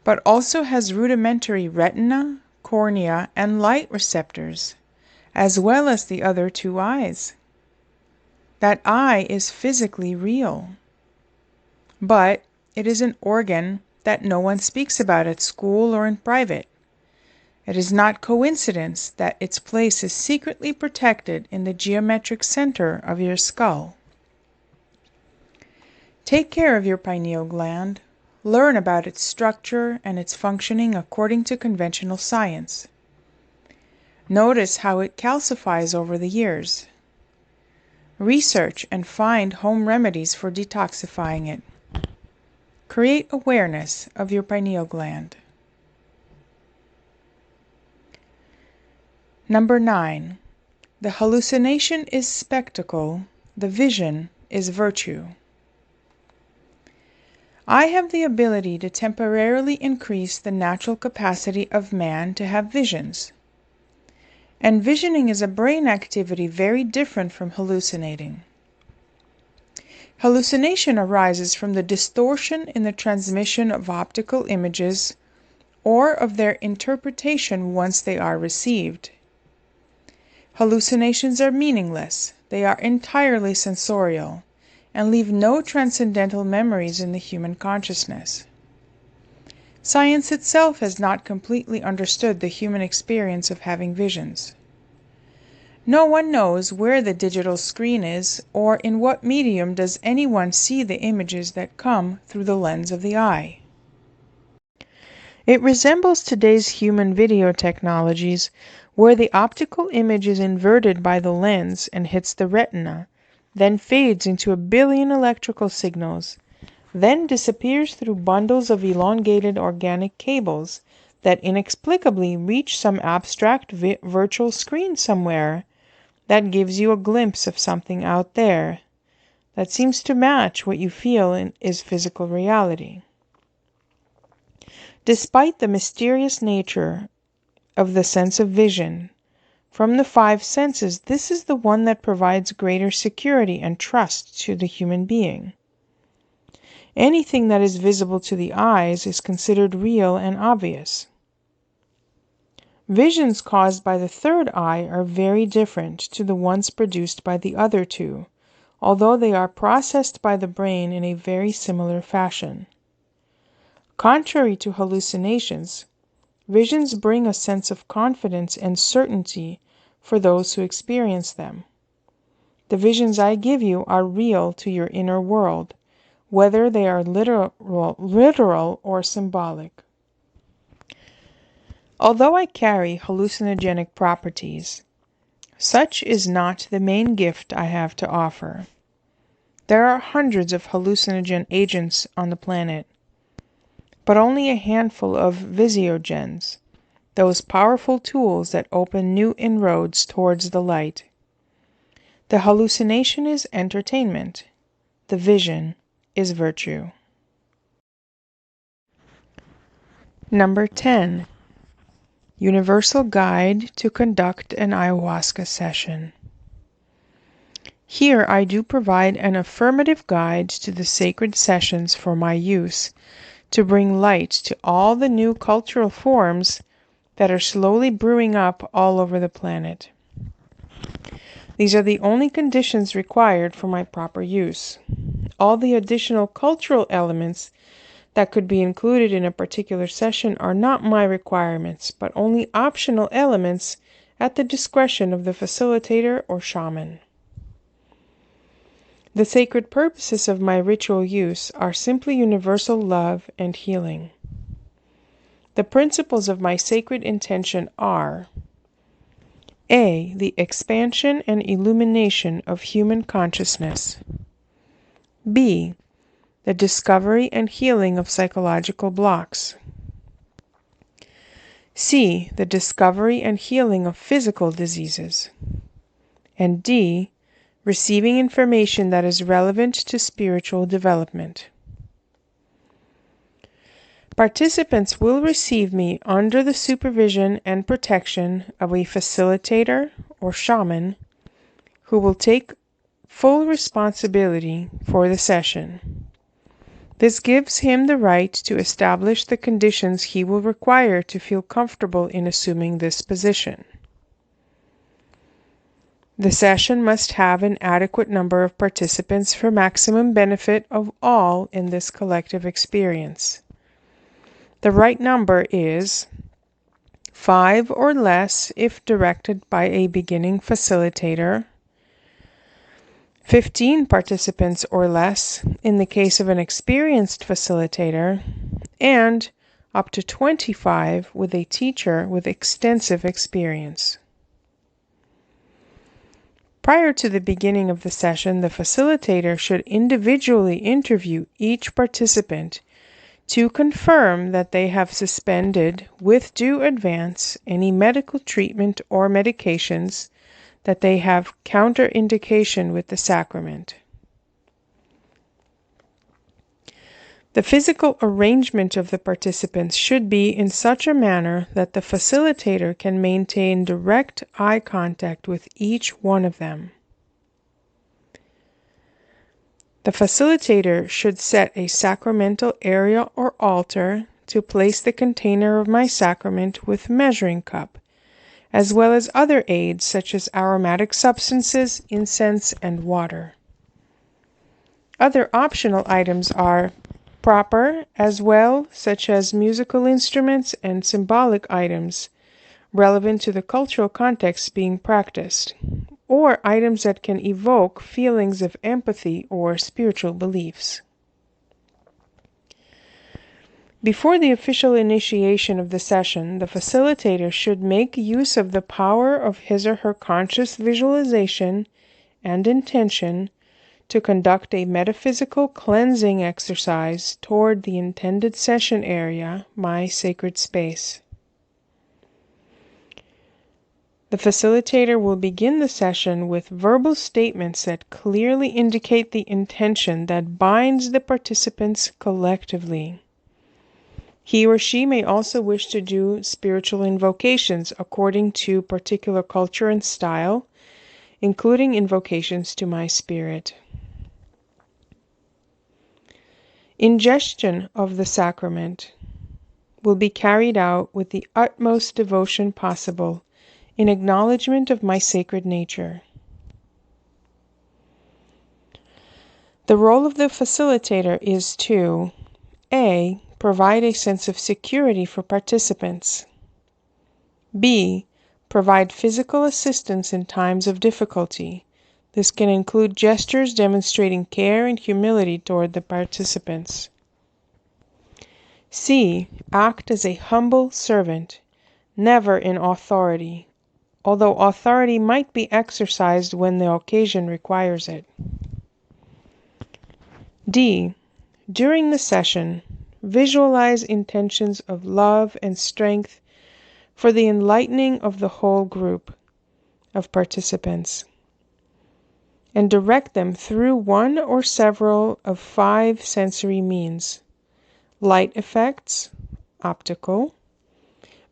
Speaker 1: but also has rudimentary retina, cornea, and light receptors, as well as the other two eyes. That eye is physically real, but it is an organ that no one speaks about at school or in private. It is not coincidence that its place is secretly protected in the geometric center of your skull. Take care of your pineal gland. Learn about its structure and its functioning according to conventional science. Notice how it calcifies over the years. Research and find home remedies for detoxifying it. Create awareness of your pineal gland. Number 9. The hallucination is spectacle, the vision is virtue. I have the ability to temporarily increase the natural capacity of man to have visions. And visioning is a brain activity very different from hallucinating. Hallucination arises from the distortion in the transmission of optical images or of their interpretation once they are received. Hallucinations are meaningless, they are entirely sensorial, and leave no transcendental memories in the human consciousness. Science itself has not completely understood the human experience of having visions. No one knows where the digital screen is, or in what medium does anyone see the images that come through the lens of the eye. It resembles today's human video technologies, where the optical image is inverted by the lens and hits the retina, then fades into a billion electrical signals, then disappears through bundles of elongated organic cables that inexplicably reach some abstract virtual screen somewhere that gives you a glimpse of something out there that seems to match what you feel is physical reality. Despite the mysterious nature of the sense of vision, from the five senses, this is the one that provides greater security and trust to the human being. Anything that is visible to the eyes is considered real and obvious. Visions caused by the third eye are very different to the ones produced by the other two, although they are processed by the brain in a very similar fashion. Contrary to hallucinations, visions bring a sense of confidence and certainty for those who experience them. The visions I give you are real to your inner world, whether they are literal or symbolic. Although I carry hallucinogenic properties, such is not the main gift I have to offer. There are hundreds of hallucinogen agents on the planet, but only a handful of visiogens, those powerful tools that open new inroads towards the light. The hallucination is entertainment. The vision is virtue. Number 10. Universal Guide to Conduct an Ayahuasca Session. Here I do provide an affirmative guide to the sacred sessions for my use, to bring light to all the new cultural forms that are slowly brewing up all over the planet. These are the only conditions required for my proper use. All the additional cultural elements that could be included in a particular session are not my requirements, but only optional elements at the discretion of the facilitator or shaman. The sacred purposes of my ritual use are simply universal love and healing. The principles of my sacred intention are: A. The expansion and illumination of human consciousness. B. The discovery and healing of psychological blocks. C. The discovery and healing of physical diseases. And D. Receiving information that is relevant to spiritual development. Participants will receive me under the supervision and protection of a facilitator or shaman who will take full responsibility for the session. This gives him the right to establish the conditions he will require to feel comfortable in assuming this position. The session must have an adequate number of participants for maximum benefit of all in this collective experience. The right number is 5 or less if directed by a beginning facilitator, 15 participants or less in the case of an experienced facilitator, and up to 25 with a teacher with extensive experience. Prior to the beginning of the session, the facilitator should individually interview each participant to confirm that they have suspended, with due advance, any medical treatment or medications that they have counterindication with the sacrament. The physical arrangement of the participants should be in such a manner that the facilitator can maintain direct eye contact with each one of them. The facilitator should set a sacramental area or altar to place the container of my sacrament with measuring cup, as well as other aids such as aromatic substances, incense, and water. Other optional items are proper as well, such as musical instruments and symbolic items relevant to the cultural context being practiced, or items that can evoke feelings of empathy or spiritual beliefs. Before the official initiation of the session, the facilitator should make use of the power of his or her conscious visualization and intention to conduct a metaphysical cleansing exercise toward the intended session area, my sacred space. The facilitator will begin the session with verbal statements that clearly indicate the intention that binds the participants collectively. He or she may also wish to do spiritual invocations according to particular culture and style, including invocations to my spirit. Ingestion of the sacrament will be carried out with the utmost devotion possible in acknowledgement of my sacred nature. The role of the facilitator is to A. Provide a sense of security for participants. B. Provide physical assistance in times of difficulty. This can include gestures demonstrating care and humility toward the participants. C. Act as a humble servant, never in authority, although authority might be exercised when the occasion requires it. D. During the session, visualize intentions of love and strength for the enlightening of the whole group of participants, and direct them through one or several of 5 sensory means: light effects, optical;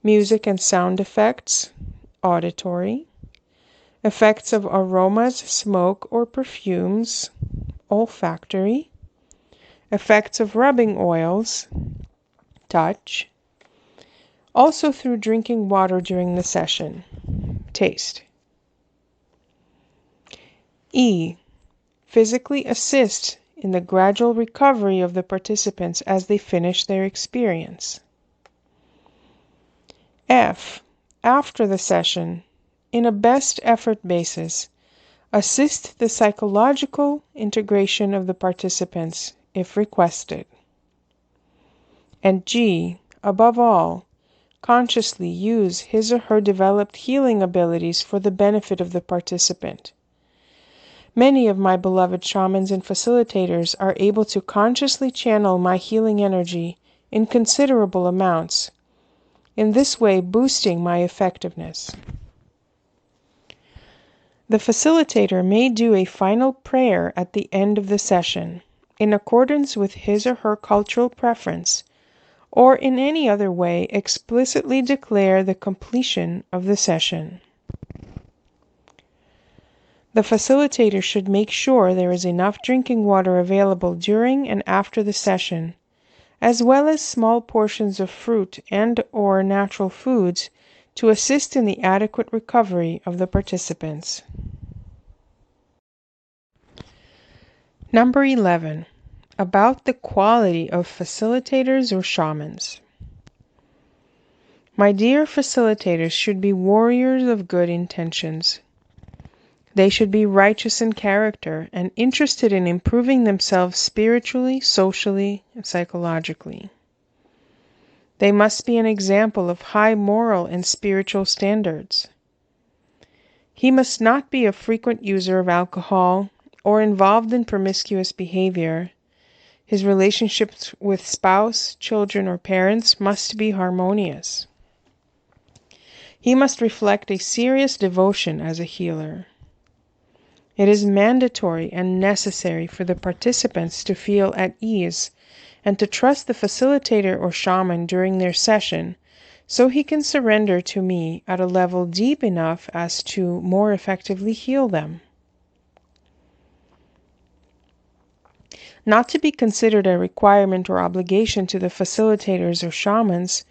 Speaker 1: music and sound effects, auditory; effects of aromas, smoke, or perfumes, olfactory; effects of rubbing oils, touch; also through drinking water during the session, taste. E. Physically assist in the gradual recovery of the participants as they finish their experience. F. After the session, in a best effort basis, assist the psychological integration of the participants if requested. And G. Above all, consciously use his or her developed healing abilities for the benefit of the participant. Many of my beloved shamans and facilitators are able to consciously channel my healing energy in considerable amounts, in this way boosting my effectiveness. The facilitator may do a final prayer at the end of the session, in accordance with his or her cultural preference, or in any other way explicitly declare the completion of the session. The facilitator should make sure there is enough drinking water available during and after the session, as well as small portions of fruit and/or natural foods to assist in the adequate recovery of the participants. Number 11. About the quality of facilitators or shamans. My dear facilitators should be warriors of good intentions. They should be righteous in character and interested in improving themselves spiritually, socially, and psychologically. They must be an example of high moral and spiritual standards. He must not be a frequent user of alcohol or involved in promiscuous behavior. His relationships with spouse, children, or parents must be harmonious. He must reflect a serious devotion as a healer. It is mandatory and necessary for the participants to feel at ease and to trust the facilitator or shaman during their session so he can surrender to me at a level deep enough as to more effectively heal them. Not to be considered a requirement or obligation to the facilitators or shamans,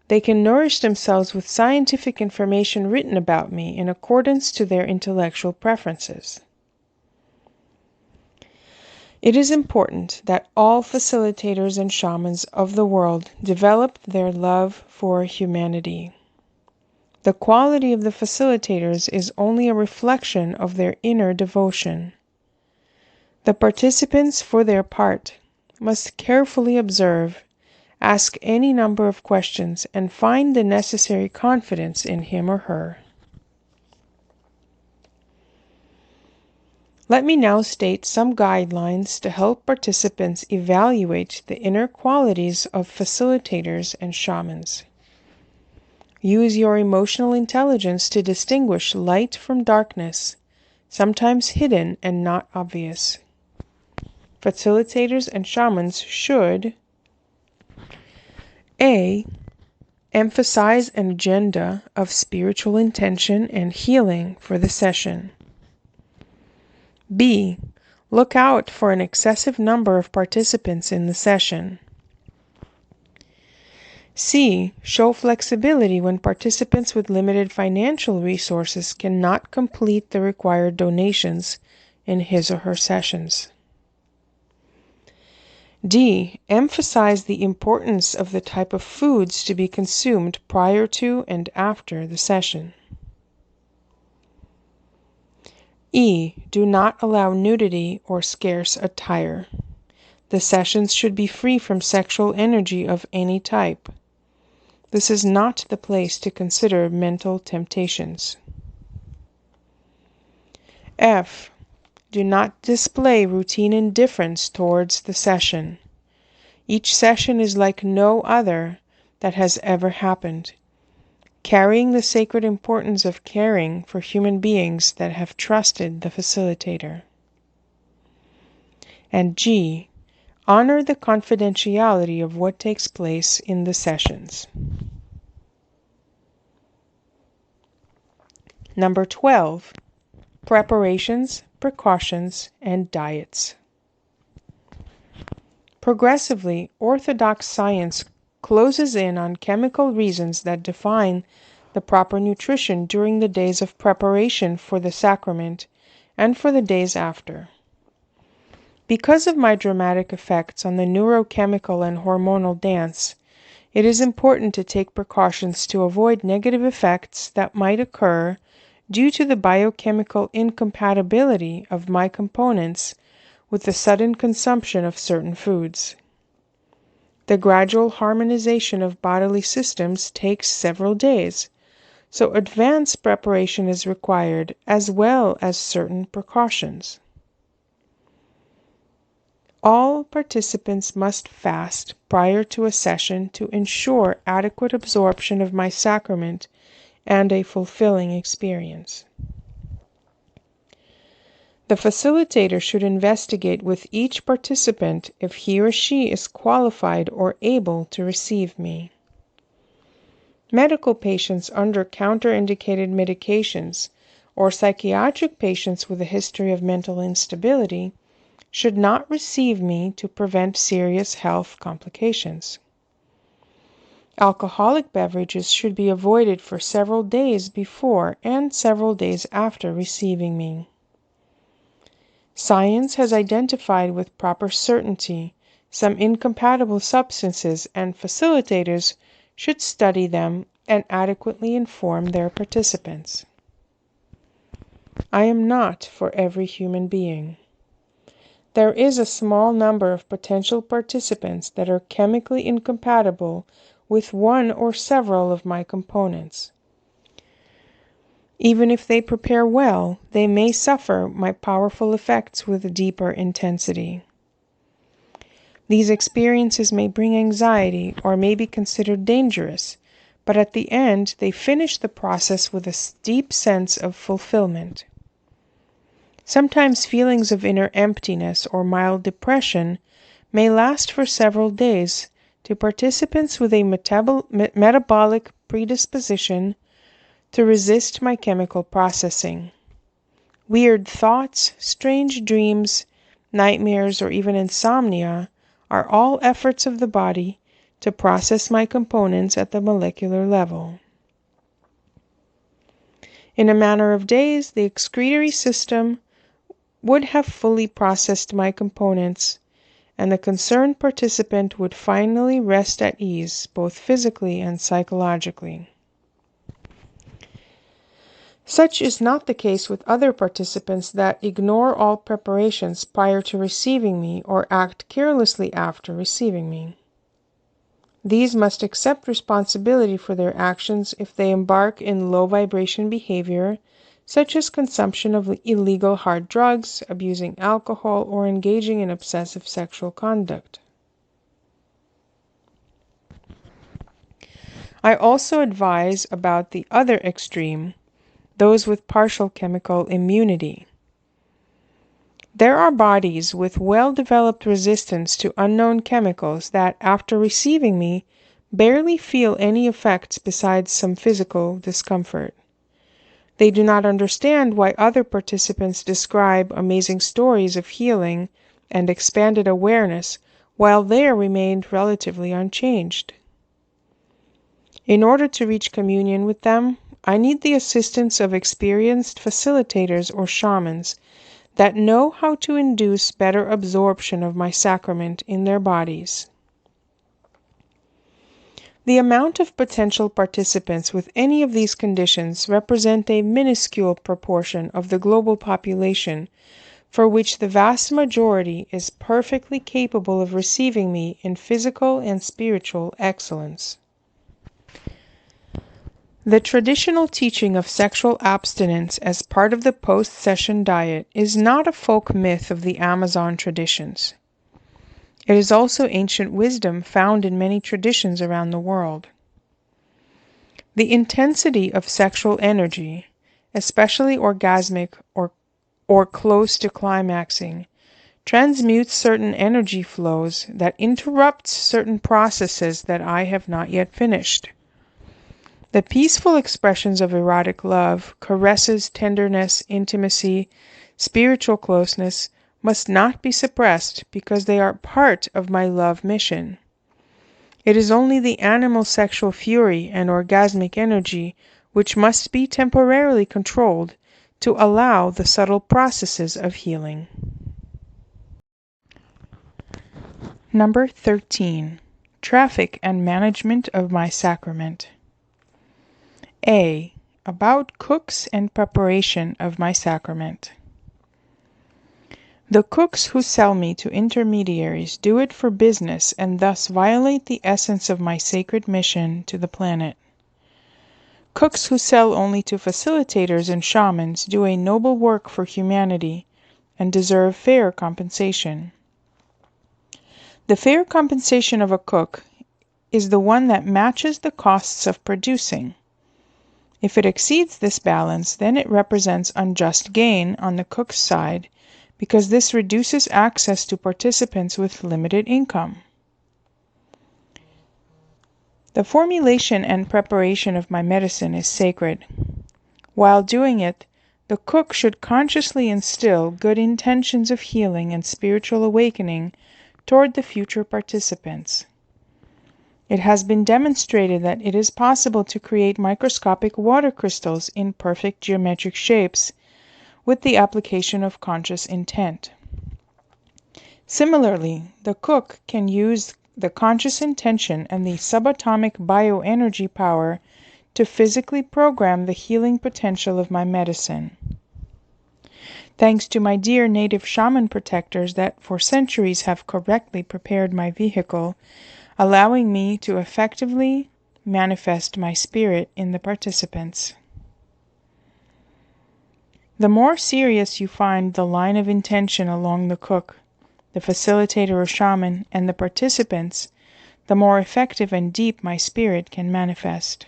Speaker 1: they can nourish themselves with scientific information written about me in accordance to their intellectual preferences. It is important that all facilitators and shamans of the world develop their love for humanity. The quality of the facilitators is only a reflection of their inner devotion. The participants, for their part, must carefully observe, ask any number of questions, and find the necessary confidence in him or her. Let me now state some guidelines to help participants evaluate the inner qualities of facilitators and shamans. Use your emotional intelligence to distinguish light from darkness, sometimes hidden and not obvious. Facilitators and shamans should A. Emphasize an agenda of spiritual intention and healing for the session. B. Look out for an excessive number of participants in the session. C. Show flexibility when participants with limited financial resources cannot complete the required donations in his or her sessions. D. Emphasize the importance of the type of foods to be consumed prior to and after the session. E. Do not allow nudity or scarce attire. The sessions should be free from sexual energy of any type. This is not the place to consider mental temptations. F. Do not display routine indifference towards the session. Each session is like no other that has ever happened, carrying the sacred importance of caring for human beings that have trusted the facilitator. And G. Honor the confidentiality of what takes place in the sessions. Number 12. Preparations, precautions, and diets. Progressively, orthodox science closes in on chemical reasons that define the proper nutrition during the days of preparation for the sacrament and for the days after. Because of my dramatic effects on the neurochemical and hormonal dance, it is important to take precautions to avoid negative effects that might occur due to the biochemical incompatibility of my components with the sudden consumption of certain foods. The gradual harmonization of bodily systems takes several days, so advanced preparation is required as well as certain precautions. All participants must fast prior to a session to ensure adequate absorption of my sacrament and a fulfilling experience. The facilitator should investigate with each participant if he or she is qualified or able to receive me. Medical patients under counter-indicated medications or psychiatric patients with a history of mental instability should not receive me to prevent serious health complications. Alcoholic beverages should be avoided for several days before and several days after receiving me. Science has identified with proper certainty some incompatible substances, and facilitators should study them and adequately inform their participants. I am not for every human being. There is a small number of potential participants that are chemically incompatible with one or several of my components. Even if they prepare well, they may suffer my powerful effects with deeper intensity. These experiences may bring anxiety or may be considered dangerous, but at the end they finish the process with a deep sense of fulfillment. Sometimes feelings of inner emptiness or mild depression may last for several days to participants with a metabolic predisposition to resist my chemical processing. Weird thoughts, strange dreams, nightmares, or even insomnia are all efforts of the body to process my components at the molecular level. In a matter of days, the excretory system would have fully processed my components, and the concerned participant would finally rest at ease, both physically and psychologically. Such is not the case with other participants that ignore all preparations prior to receiving me or act carelessly after receiving me. These must accept responsibility for their actions if they embark in low-vibration behavior, such as consumption of illegal hard drugs, abusing alcohol, or engaging in obsessive sexual conduct. I also advise about the other extreme, those with partial chemical immunity. There are bodies with well-developed resistance to unknown chemicals that, after receiving me, barely feel any effects besides some physical discomfort. They do not understand why other participants describe amazing stories of healing and expanded awareness while they remained relatively unchanged. In order to reach communion with them, I need the assistance of experienced facilitators or shamans that know how to induce better absorption of my sacrament in their bodies. The amount of potential participants with any of these conditions represent a minuscule proportion of the global population, for which the vast majority is perfectly capable of receiving me in physical and spiritual excellence. The traditional teaching of sexual abstinence as part of the post-session diet is not a folk myth of the Amazon traditions. It is also ancient wisdom found in many traditions around the world. The intensity of sexual energy, especially orgasmic or close to climaxing, transmutes certain energy flows that interrupts certain processes that I have not yet finished. The peaceful expressions of erotic love, caresses, tenderness, intimacy, spiritual closeness must not be suppressed because they are part of my love mission. It is only the animal sexual fury and orgasmic energy which must be temporarily controlled to allow the subtle processes of healing. Number 13. Traffic and management of my sacrament. A. About cooks and preparation of my sacrament. The cooks who sell me to intermediaries do it for business and thus violate the essence of my sacred mission to the planet. Cooks who sell only to facilitators and shamans do a noble work for humanity and deserve fair compensation. The fair compensation of a cook is the one that matches the costs of producing. If it exceeds this balance, then it represents unjust gain on the cook's side, because this reduces access to participants with limited income. The formulation and preparation of my medicine is sacred. While doing it, the cook should consciously instill good intentions of healing and spiritual awakening toward the future participants. It has been demonstrated that it is possible to create microscopic water crystals in perfect geometric shapes with the application of conscious intent. Similarly, the cook can use the conscious intention and the subatomic bioenergy power to physically program the healing potential of my medicine. Thanks to my dear native shaman protectors that for centuries have correctly prepared my vehicle, allowing me to effectively manifest my spirit in the participants. The more serious you find the line of intention along the cook, the facilitator or shaman, and the participants, the more effective and deep my spirit can manifest.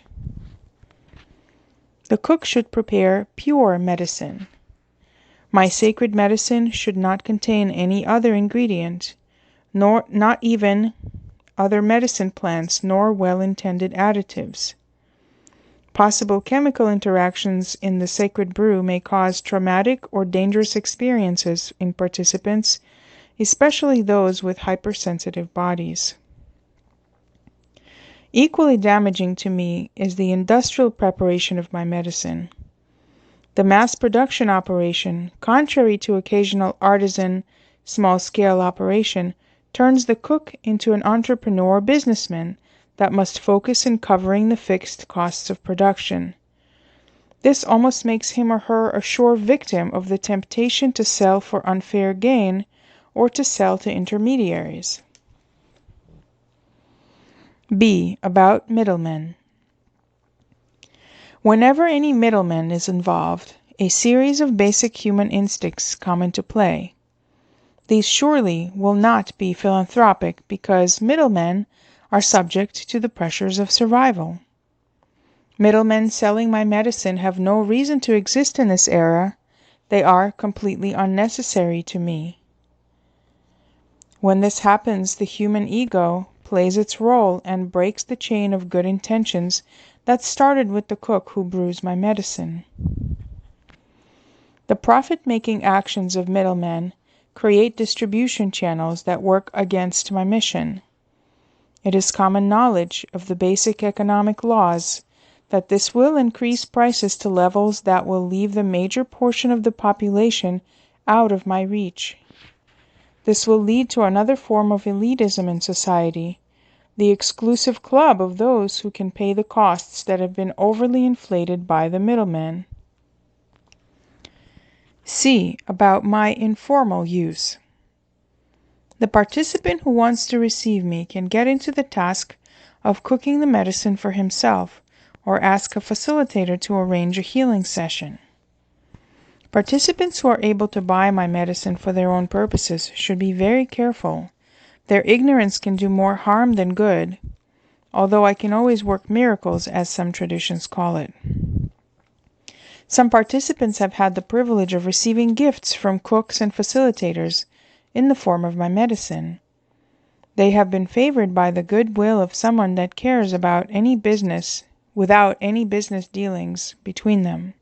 Speaker 1: The cook should prepare pure medicine. My sacred medicine should not contain any other ingredient, nor not even other medicine plants, nor well-intended additives. Possible chemical interactions in the sacred brew may cause traumatic or dangerous experiences in participants, especially those with hypersensitive bodies. Equally damaging to me is the industrial preparation of my medicine. The mass production operation, contrary to occasional artisan, small-scale operation, turns the cook into an entrepreneur or businessman that must focus in covering the fixed costs of production. This almost makes him or her a sure victim of the temptation to sell for unfair gain or to sell to intermediaries. B. About middlemen. Whenever any middleman is involved, a series of basic human instincts come into play. These surely will not be philanthropic because middlemen are subject to the pressures of survival. Middlemen selling my medicine have no reason to exist in this era. They are completely unnecessary to me. When this happens, the human ego plays its role and breaks the chain of good intentions that started with the cook who brews my medicine. The profit-making actions of middlemen create distribution channels that work against my mission. It is common knowledge of the basic economic laws that this will increase prices to levels that will leave the major portion of the population out of my reach. This will lead to another form of elitism in society, the exclusive club of those who can pay the costs that have been overly inflated by the middlemen. C. About my informal use. The participant who wants to receive me can get into the task of cooking the medicine for himself or ask a facilitator to arrange a healing session. Participants who are able to buy my medicine for their own purposes should be very careful. Their ignorance can do more harm than good, although I can always work miracles, as some traditions call it. Some participants have had the privilege of receiving gifts from cooks and facilitators in the form of my medicine. They have been favored by the goodwill of someone that cares about any business without any business dealings between them.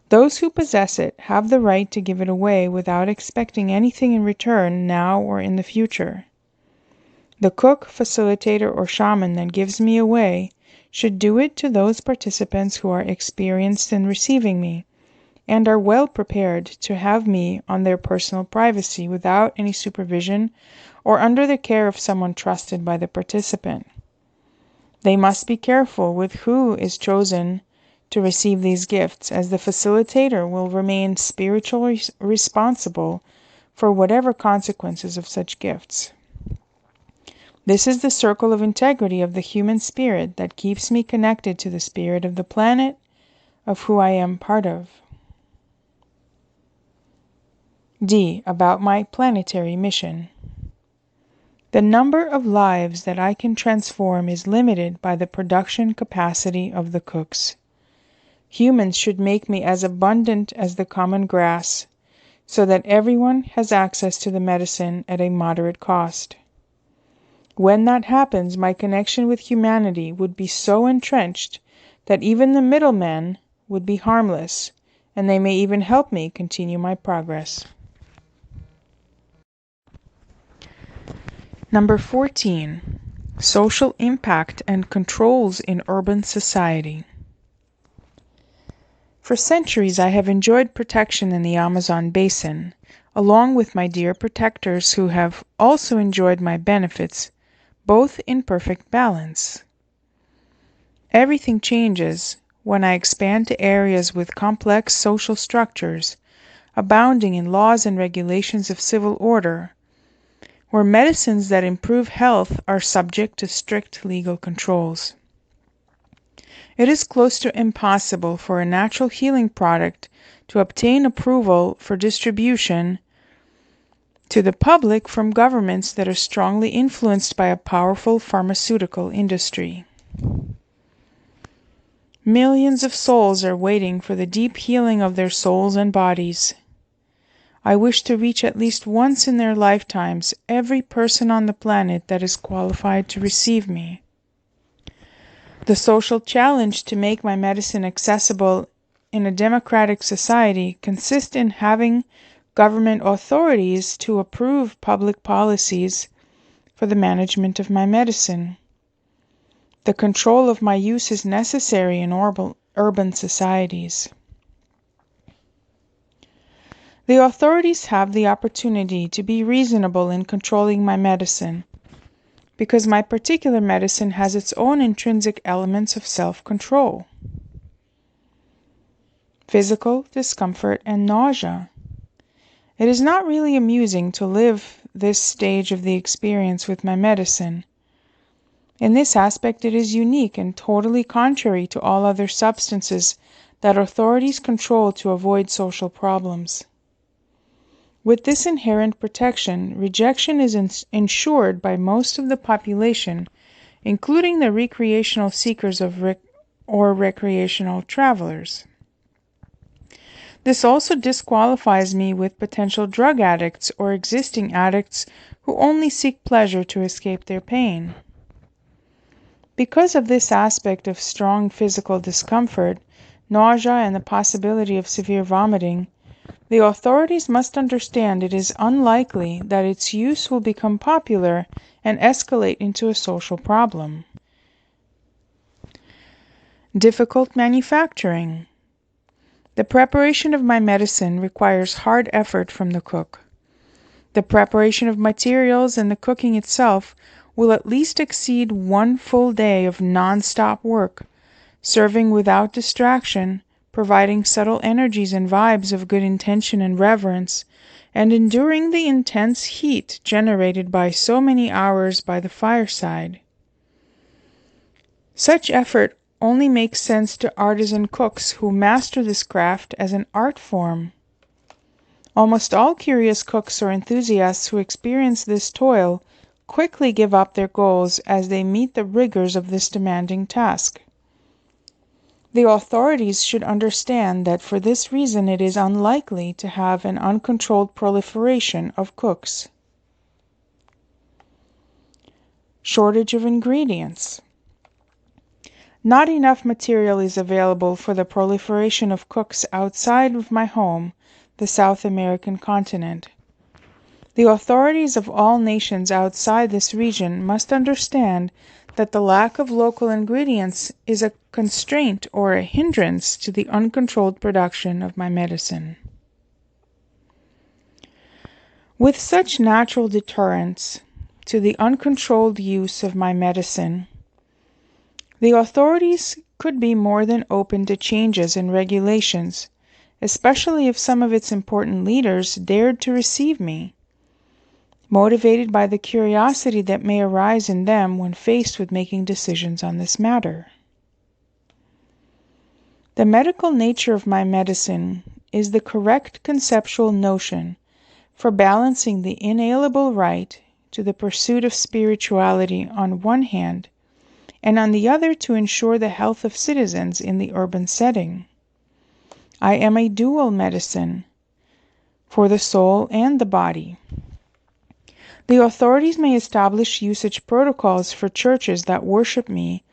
Speaker 1: Those who possess it have the right to give it away without expecting anything in return now or in the future. The cook, facilitator, or shaman that gives me away should do it to those participants who are experienced in receiving me and are well prepared to have me on their personal privacy without any supervision or under the care of someone trusted by the participant. They must be careful with who is chosen to receive these gifts, as the facilitator will remain spiritually responsible for whatever consequences of such gifts. This is the circle of integrity of the human spirit that keeps me connected to the spirit of the planet of who I am part of. D. About my planetary mission. The number of lives that I can transform is limited by the production capacity of the cooks. Humans should make me as abundant as the common grass, so that everyone has access to the medicine at a moderate cost. When that happens, my connection with humanity would be so entrenched that even the middlemen would be harmless, and they may even help me continue my progress. Number 14. Social impact and controls in urban society. For centuries I have enjoyed protection in the Amazon basin, along with my dear protectors who have also enjoyed my benefits, both in perfect balance. Everything changes when I expand to areas with complex social structures, abounding in laws and regulations of civil order, where medicines that improve health are subject to strict legal controls. It is close to impossible for a natural healing product to obtain approval for distribution to the public from governments that are strongly influenced by a powerful pharmaceutical industry. Millions of souls are waiting for the deep healing of their souls and bodies. I wish to reach at least once in their lifetimes every person on the planet that is qualified to receive me. The social challenge to make my medicine accessible in a democratic society consists in having government authorities to approve public policies for the management of my medicine. The control of my use is necessary in urban societies. The authorities have the opportunity to be reasonable in controlling my medicine, because my particular medicine has its own intrinsic elements of self-control. Physical discomfort and nausea. It is not really amusing to live this stage of the experience with my medicine. In this aspect it is unique and totally contrary to all other substances that authorities control to avoid social problems. With this inherent protection, rejection is ensured by most of the population, including the recreational seekers or recreational travelers. This also disqualifies me with potential drug addicts or existing addicts who only seek pleasure to escape their pain. Because of this aspect of strong physical discomfort, nausea, and the possibility of severe vomiting, the authorities must understand it is unlikely that its use will become popular and escalate into a social problem. Difficult manufacturing. The preparation of my medicine requires hard effort from the cook. The preparation of materials and the cooking itself will at least exceed 1 full day of non-stop work, serving without distraction, providing subtle energies and vibes of good intention and reverence, and enduring the intense heat generated by so many hours by the fireside. Such effort only makes sense to artisan cooks who master this craft as an art form. Almost all curious cooks or enthusiasts who experience this toil quickly give up their goals as they meet the rigors of this demanding task. The authorities should understand that for this reason it is unlikely to have an uncontrolled proliferation of cooks. Shortage of ingredients. Not enough material is available for the proliferation of cooks outside of my home, the South American continent. The authorities of all nations outside this region must understand that the lack of local ingredients is a constraint or a hindrance to the uncontrolled production of my medicine. With such natural deterrents to the uncontrolled use of my medicine, the authorities could be more than open to changes and regulations, especially if some of its important leaders dared to receive me, motivated by the curiosity that may arise in them when faced with making decisions on this matter. The medical nature of my medicine is the correct conceptual notion for balancing the inalienable right to the pursuit of spirituality on one hand, and on the other to ensure the health of citizens in the urban setting. I am a dual medicine for the soul and the body. The authorities may establish usage protocols for churches that worship me,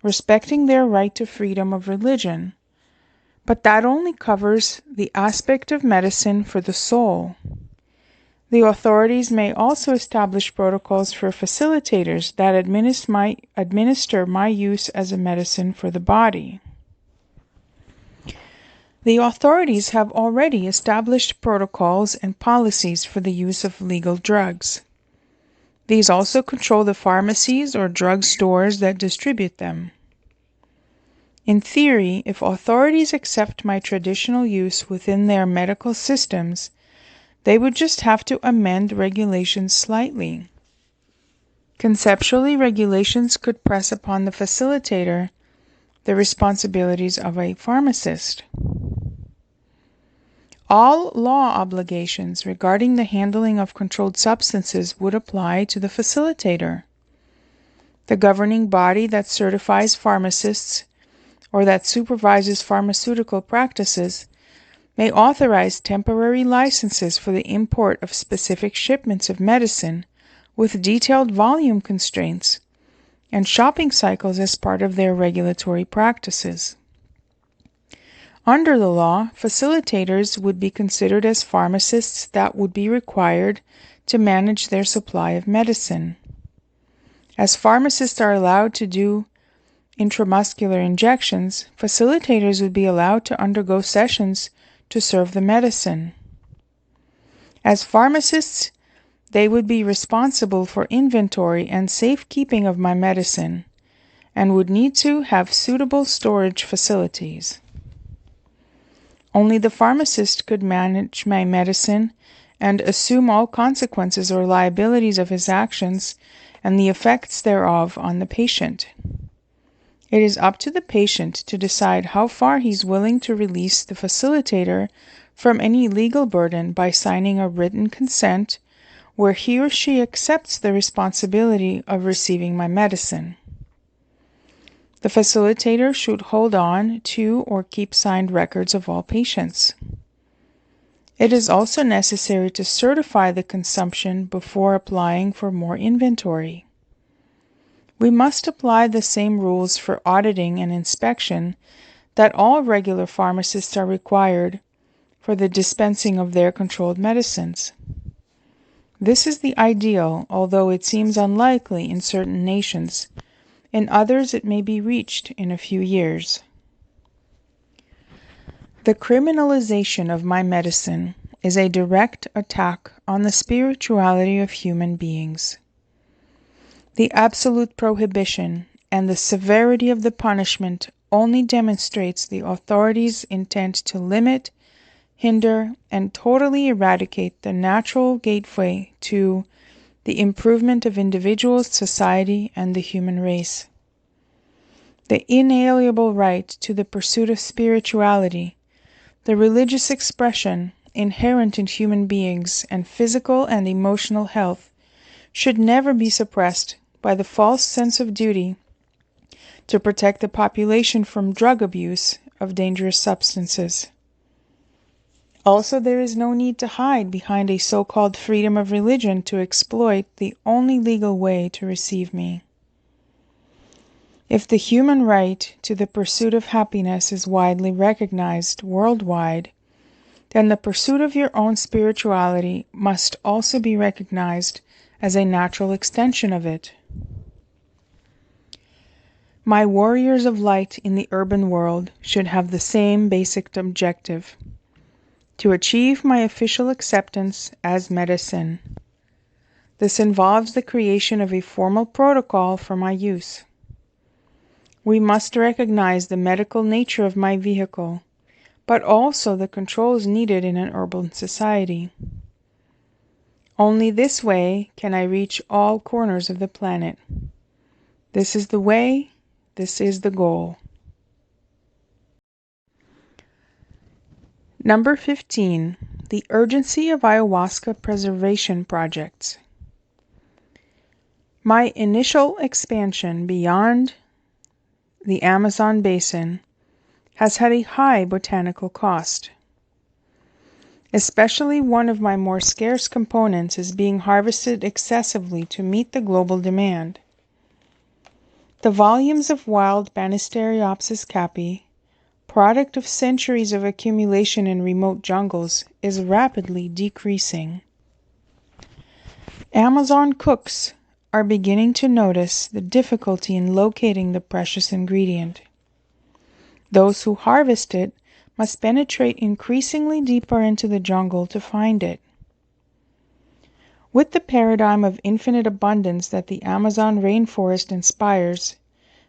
Speaker 1: respecting their right to freedom of religion, but that only covers the aspect of medicine for the soul. The authorities may also establish protocols for facilitators that administer my use as a medicine for the body. The authorities have already established protocols and policies for the use of legal drugs. These also control the pharmacies or drug stores that distribute them. In theory, if authorities accept my traditional use within their medical systems, they would just have to amend regulations slightly. Conceptually, regulations could press upon the facilitator the responsibilities of a pharmacist. All law obligations regarding the handling of controlled substances would apply to the facilitator. The governing body that certifies pharmacists or that supervises pharmaceutical practices may authorize temporary licenses for the import of specific shipments of medicine with detailed volume constraints and shopping cycles as part of their regulatory practices. Under the law, facilitators would be considered as pharmacists that would be required to manage their supply of medicine. As pharmacists are allowed to do intramuscular injections, facilitators would be allowed to undergo sessions to serve the medicine. As pharmacists, they would be responsible for inventory and safekeeping of my medicine and would need to have suitable storage facilities. Only the pharmacist could manage my medicine and assume all consequences or liabilities of his actions and the effects thereof on the patient. It is up to the patient to decide how far he's willing to release the facilitator from any legal burden by signing a written consent where he or she accepts the responsibility of receiving my medicine. The facilitator should hold on to or keep signed records of all patients. It is also necessary to certify the consumption before applying for more inventory. We must apply the same rules for auditing and inspection that all regular pharmacists are required for the dispensing of their controlled medicines. This is the ideal, although it seems unlikely in certain nations. In others, it may be reached in a few years. The criminalization of my medicine is a direct attack on the spirituality of human beings. The absolute prohibition and the severity of the punishment only demonstrates the authorities' intent to limit, hinder, and totally eradicate the natural gateway to the improvement of individuals, society, and the human race. The inalienable right to the pursuit of spirituality, the religious expression inherent in human beings, and physical and emotional health should never be suppressed by the false sense of duty to protect the population from drug abuse of dangerous substances. Also, there is no need to hide behind a so-called freedom of religion to exploit the only legal way to receive me. If the human right to the pursuit of happiness is widely recognized worldwide, then the pursuit of your own spirituality must also be recognized as a natural extension of it. My warriors of light in the urban world should have the same basic objective: to achieve my official acceptance as medicine. This involves the creation of a formal protocol for my use. We must recognize the medical nature of my vehicle, but also the controls needed in an urban society. Only this way can I reach all corners of the planet. This is the way, this is the goal. Number 15. The urgency of ayahuasca preservation projects. My initial expansion beyond the Amazon basin has had a high botanical cost. Especially one of my more scarce components is being harvested excessively to meet the global demand. The volumes of wild Banisteriopsis caapi, product of centuries of accumulation in remote jungles, is rapidly decreasing. Amazon cooks are beginning to notice the difficulty in locating the precious ingredient. Those who harvest it must penetrate increasingly deeper into the jungle to find it. With the paradigm of infinite abundance that the Amazon rainforest inspires,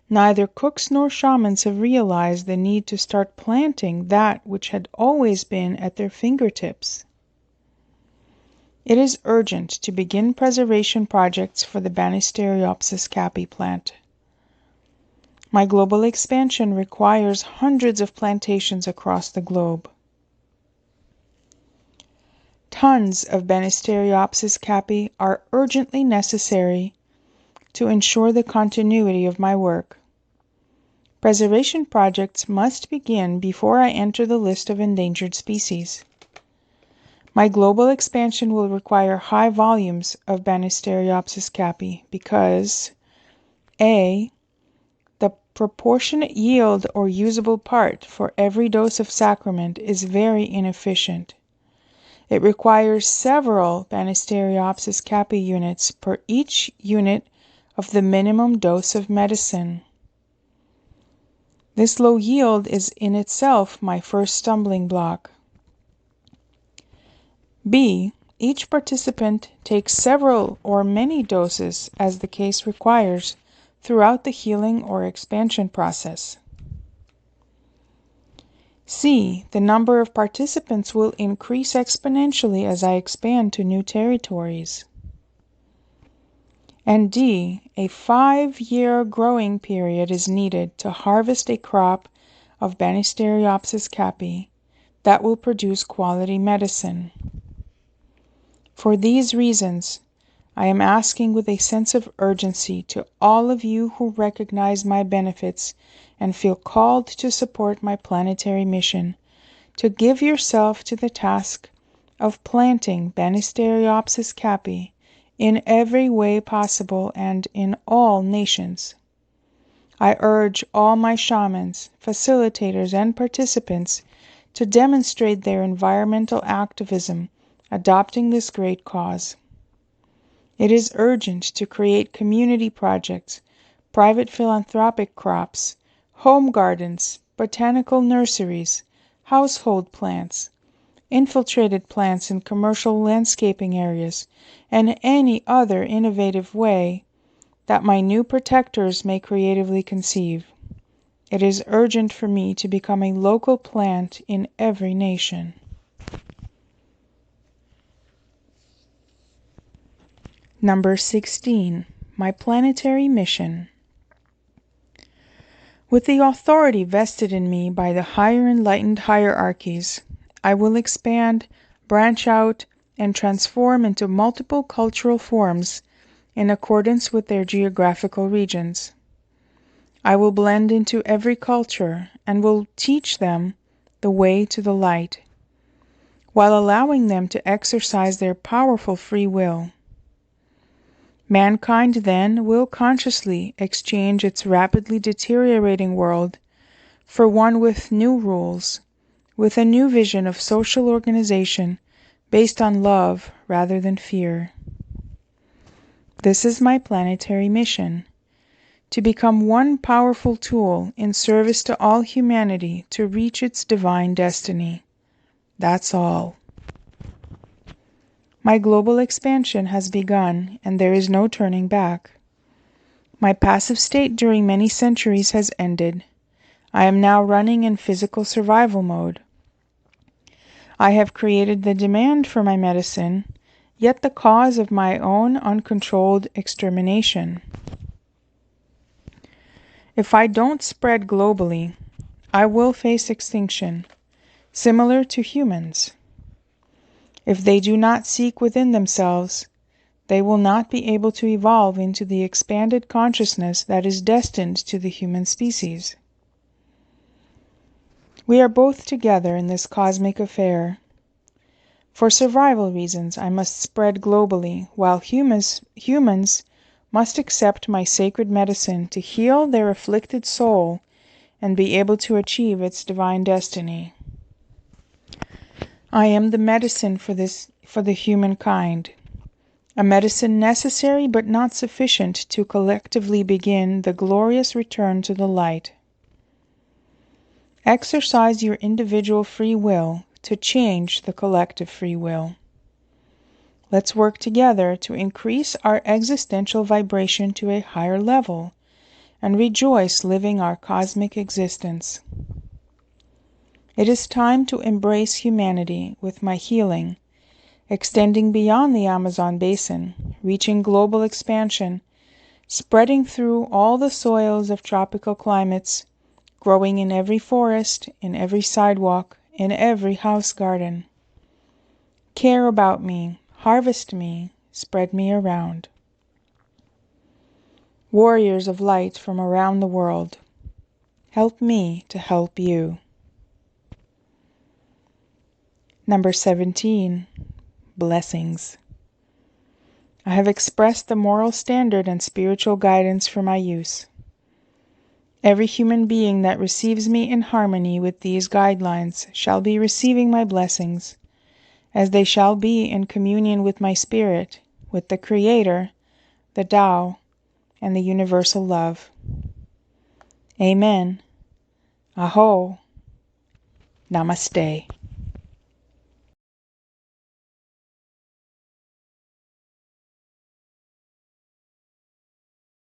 Speaker 1: neither cooks nor shamans have realized the need to start planting that which had always been at their fingertips. It is urgent to begin preservation projects for the Banisteriopsis caapi plant. My global expansion requires hundreds of plantations across the globe. Tons of Banisteriopsis caapi are urgently necessary to ensure the continuity of my work. Preservation projects must begin before I enter the list of endangered species. My global expansion will require high volumes of Banisteriopsis caapi because A. The proportionate yield or usable part for every dose of sacrament is very inefficient. It requires several Banisteriopsis caapi units per each unit of the minimum dose of medicine. This low yield is in itself my first stumbling block. B. Each participant takes several or many doses as the case requires throughout the healing or expansion process. C. The number of participants will increase exponentially as I expand to new territories. And D. A 5-year growing period is needed to harvest a crop of Banisteriopsis caapi that will produce quality medicine. For these reasons, I am asking with a sense of urgency to all of you who recognize my benefits and feel called to support my planetary mission to give yourself to the task of planting Banisteriopsis caapi in every way possible and in all nations. I urge all my shamans, facilitators, and participants to demonstrate their environmental activism adopting this great cause. It is urgent to create community projects, private philanthropic crops, home gardens, botanical nurseries, household plants, infiltrated plants in commercial landscaping areas, and any other innovative way that my new protectors may creatively conceive. It is urgent for me to become a local plant in every nation. Number 16. My planetary mission. With the authority vested in me by the higher enlightened hierarchies, I will expand, branch out, and transform into multiple cultural forms in accordance with their geographical regions. I will blend into every culture and will teach them the way to the light, while allowing them to exercise their powerful free will. Mankind then will consciously exchange its rapidly deteriorating world for one with new rules, with a new vision of social organization based on love rather than fear. This is my planetary mission, to become one powerful tool in service to all humanity to reach its divine destiny. That's all. My global expansion has begun, and there is no turning back. My passive state during many centuries has ended. I am now running in physical survival mode. I have created the demand for my medicine, yet the cause of my own uncontrolled extermination. If I don't spread globally, I will face extinction, similar to humans. If they do not seek within themselves, they will not be able to evolve into the expanded consciousness that is destined to the human species. We are both together in this cosmic affair. For survival reasons, I must spread globally, while humans must accept my sacred medicine to heal their afflicted soul and be able to achieve its divine destiny. I am the medicine for the humankind, a medicine necessary but not sufficient to collectively begin the glorious return to the light. Exercise your individual free will to change the collective free will. Let's work together to increase our existential vibration to a higher level and rejoice living our cosmic existence. It is time to embrace humanity with my healing, extending beyond the Amazon basin, reaching global expansion, spreading through all the soils of tropical climates, growing in every forest, in every sidewalk, in every house garden. Care about me, harvest me, spread me around. Warriors of light from around the world, Help me to help you. Number 17. Blessings. I have expressed the moral standard and spiritual guidance for my use. Every human being that receives me in harmony with these guidelines shall be receiving my blessings, as they shall be in communion with my spirit, with the Creator, the Tao, and the universal love. Amen. Aho. Namaste.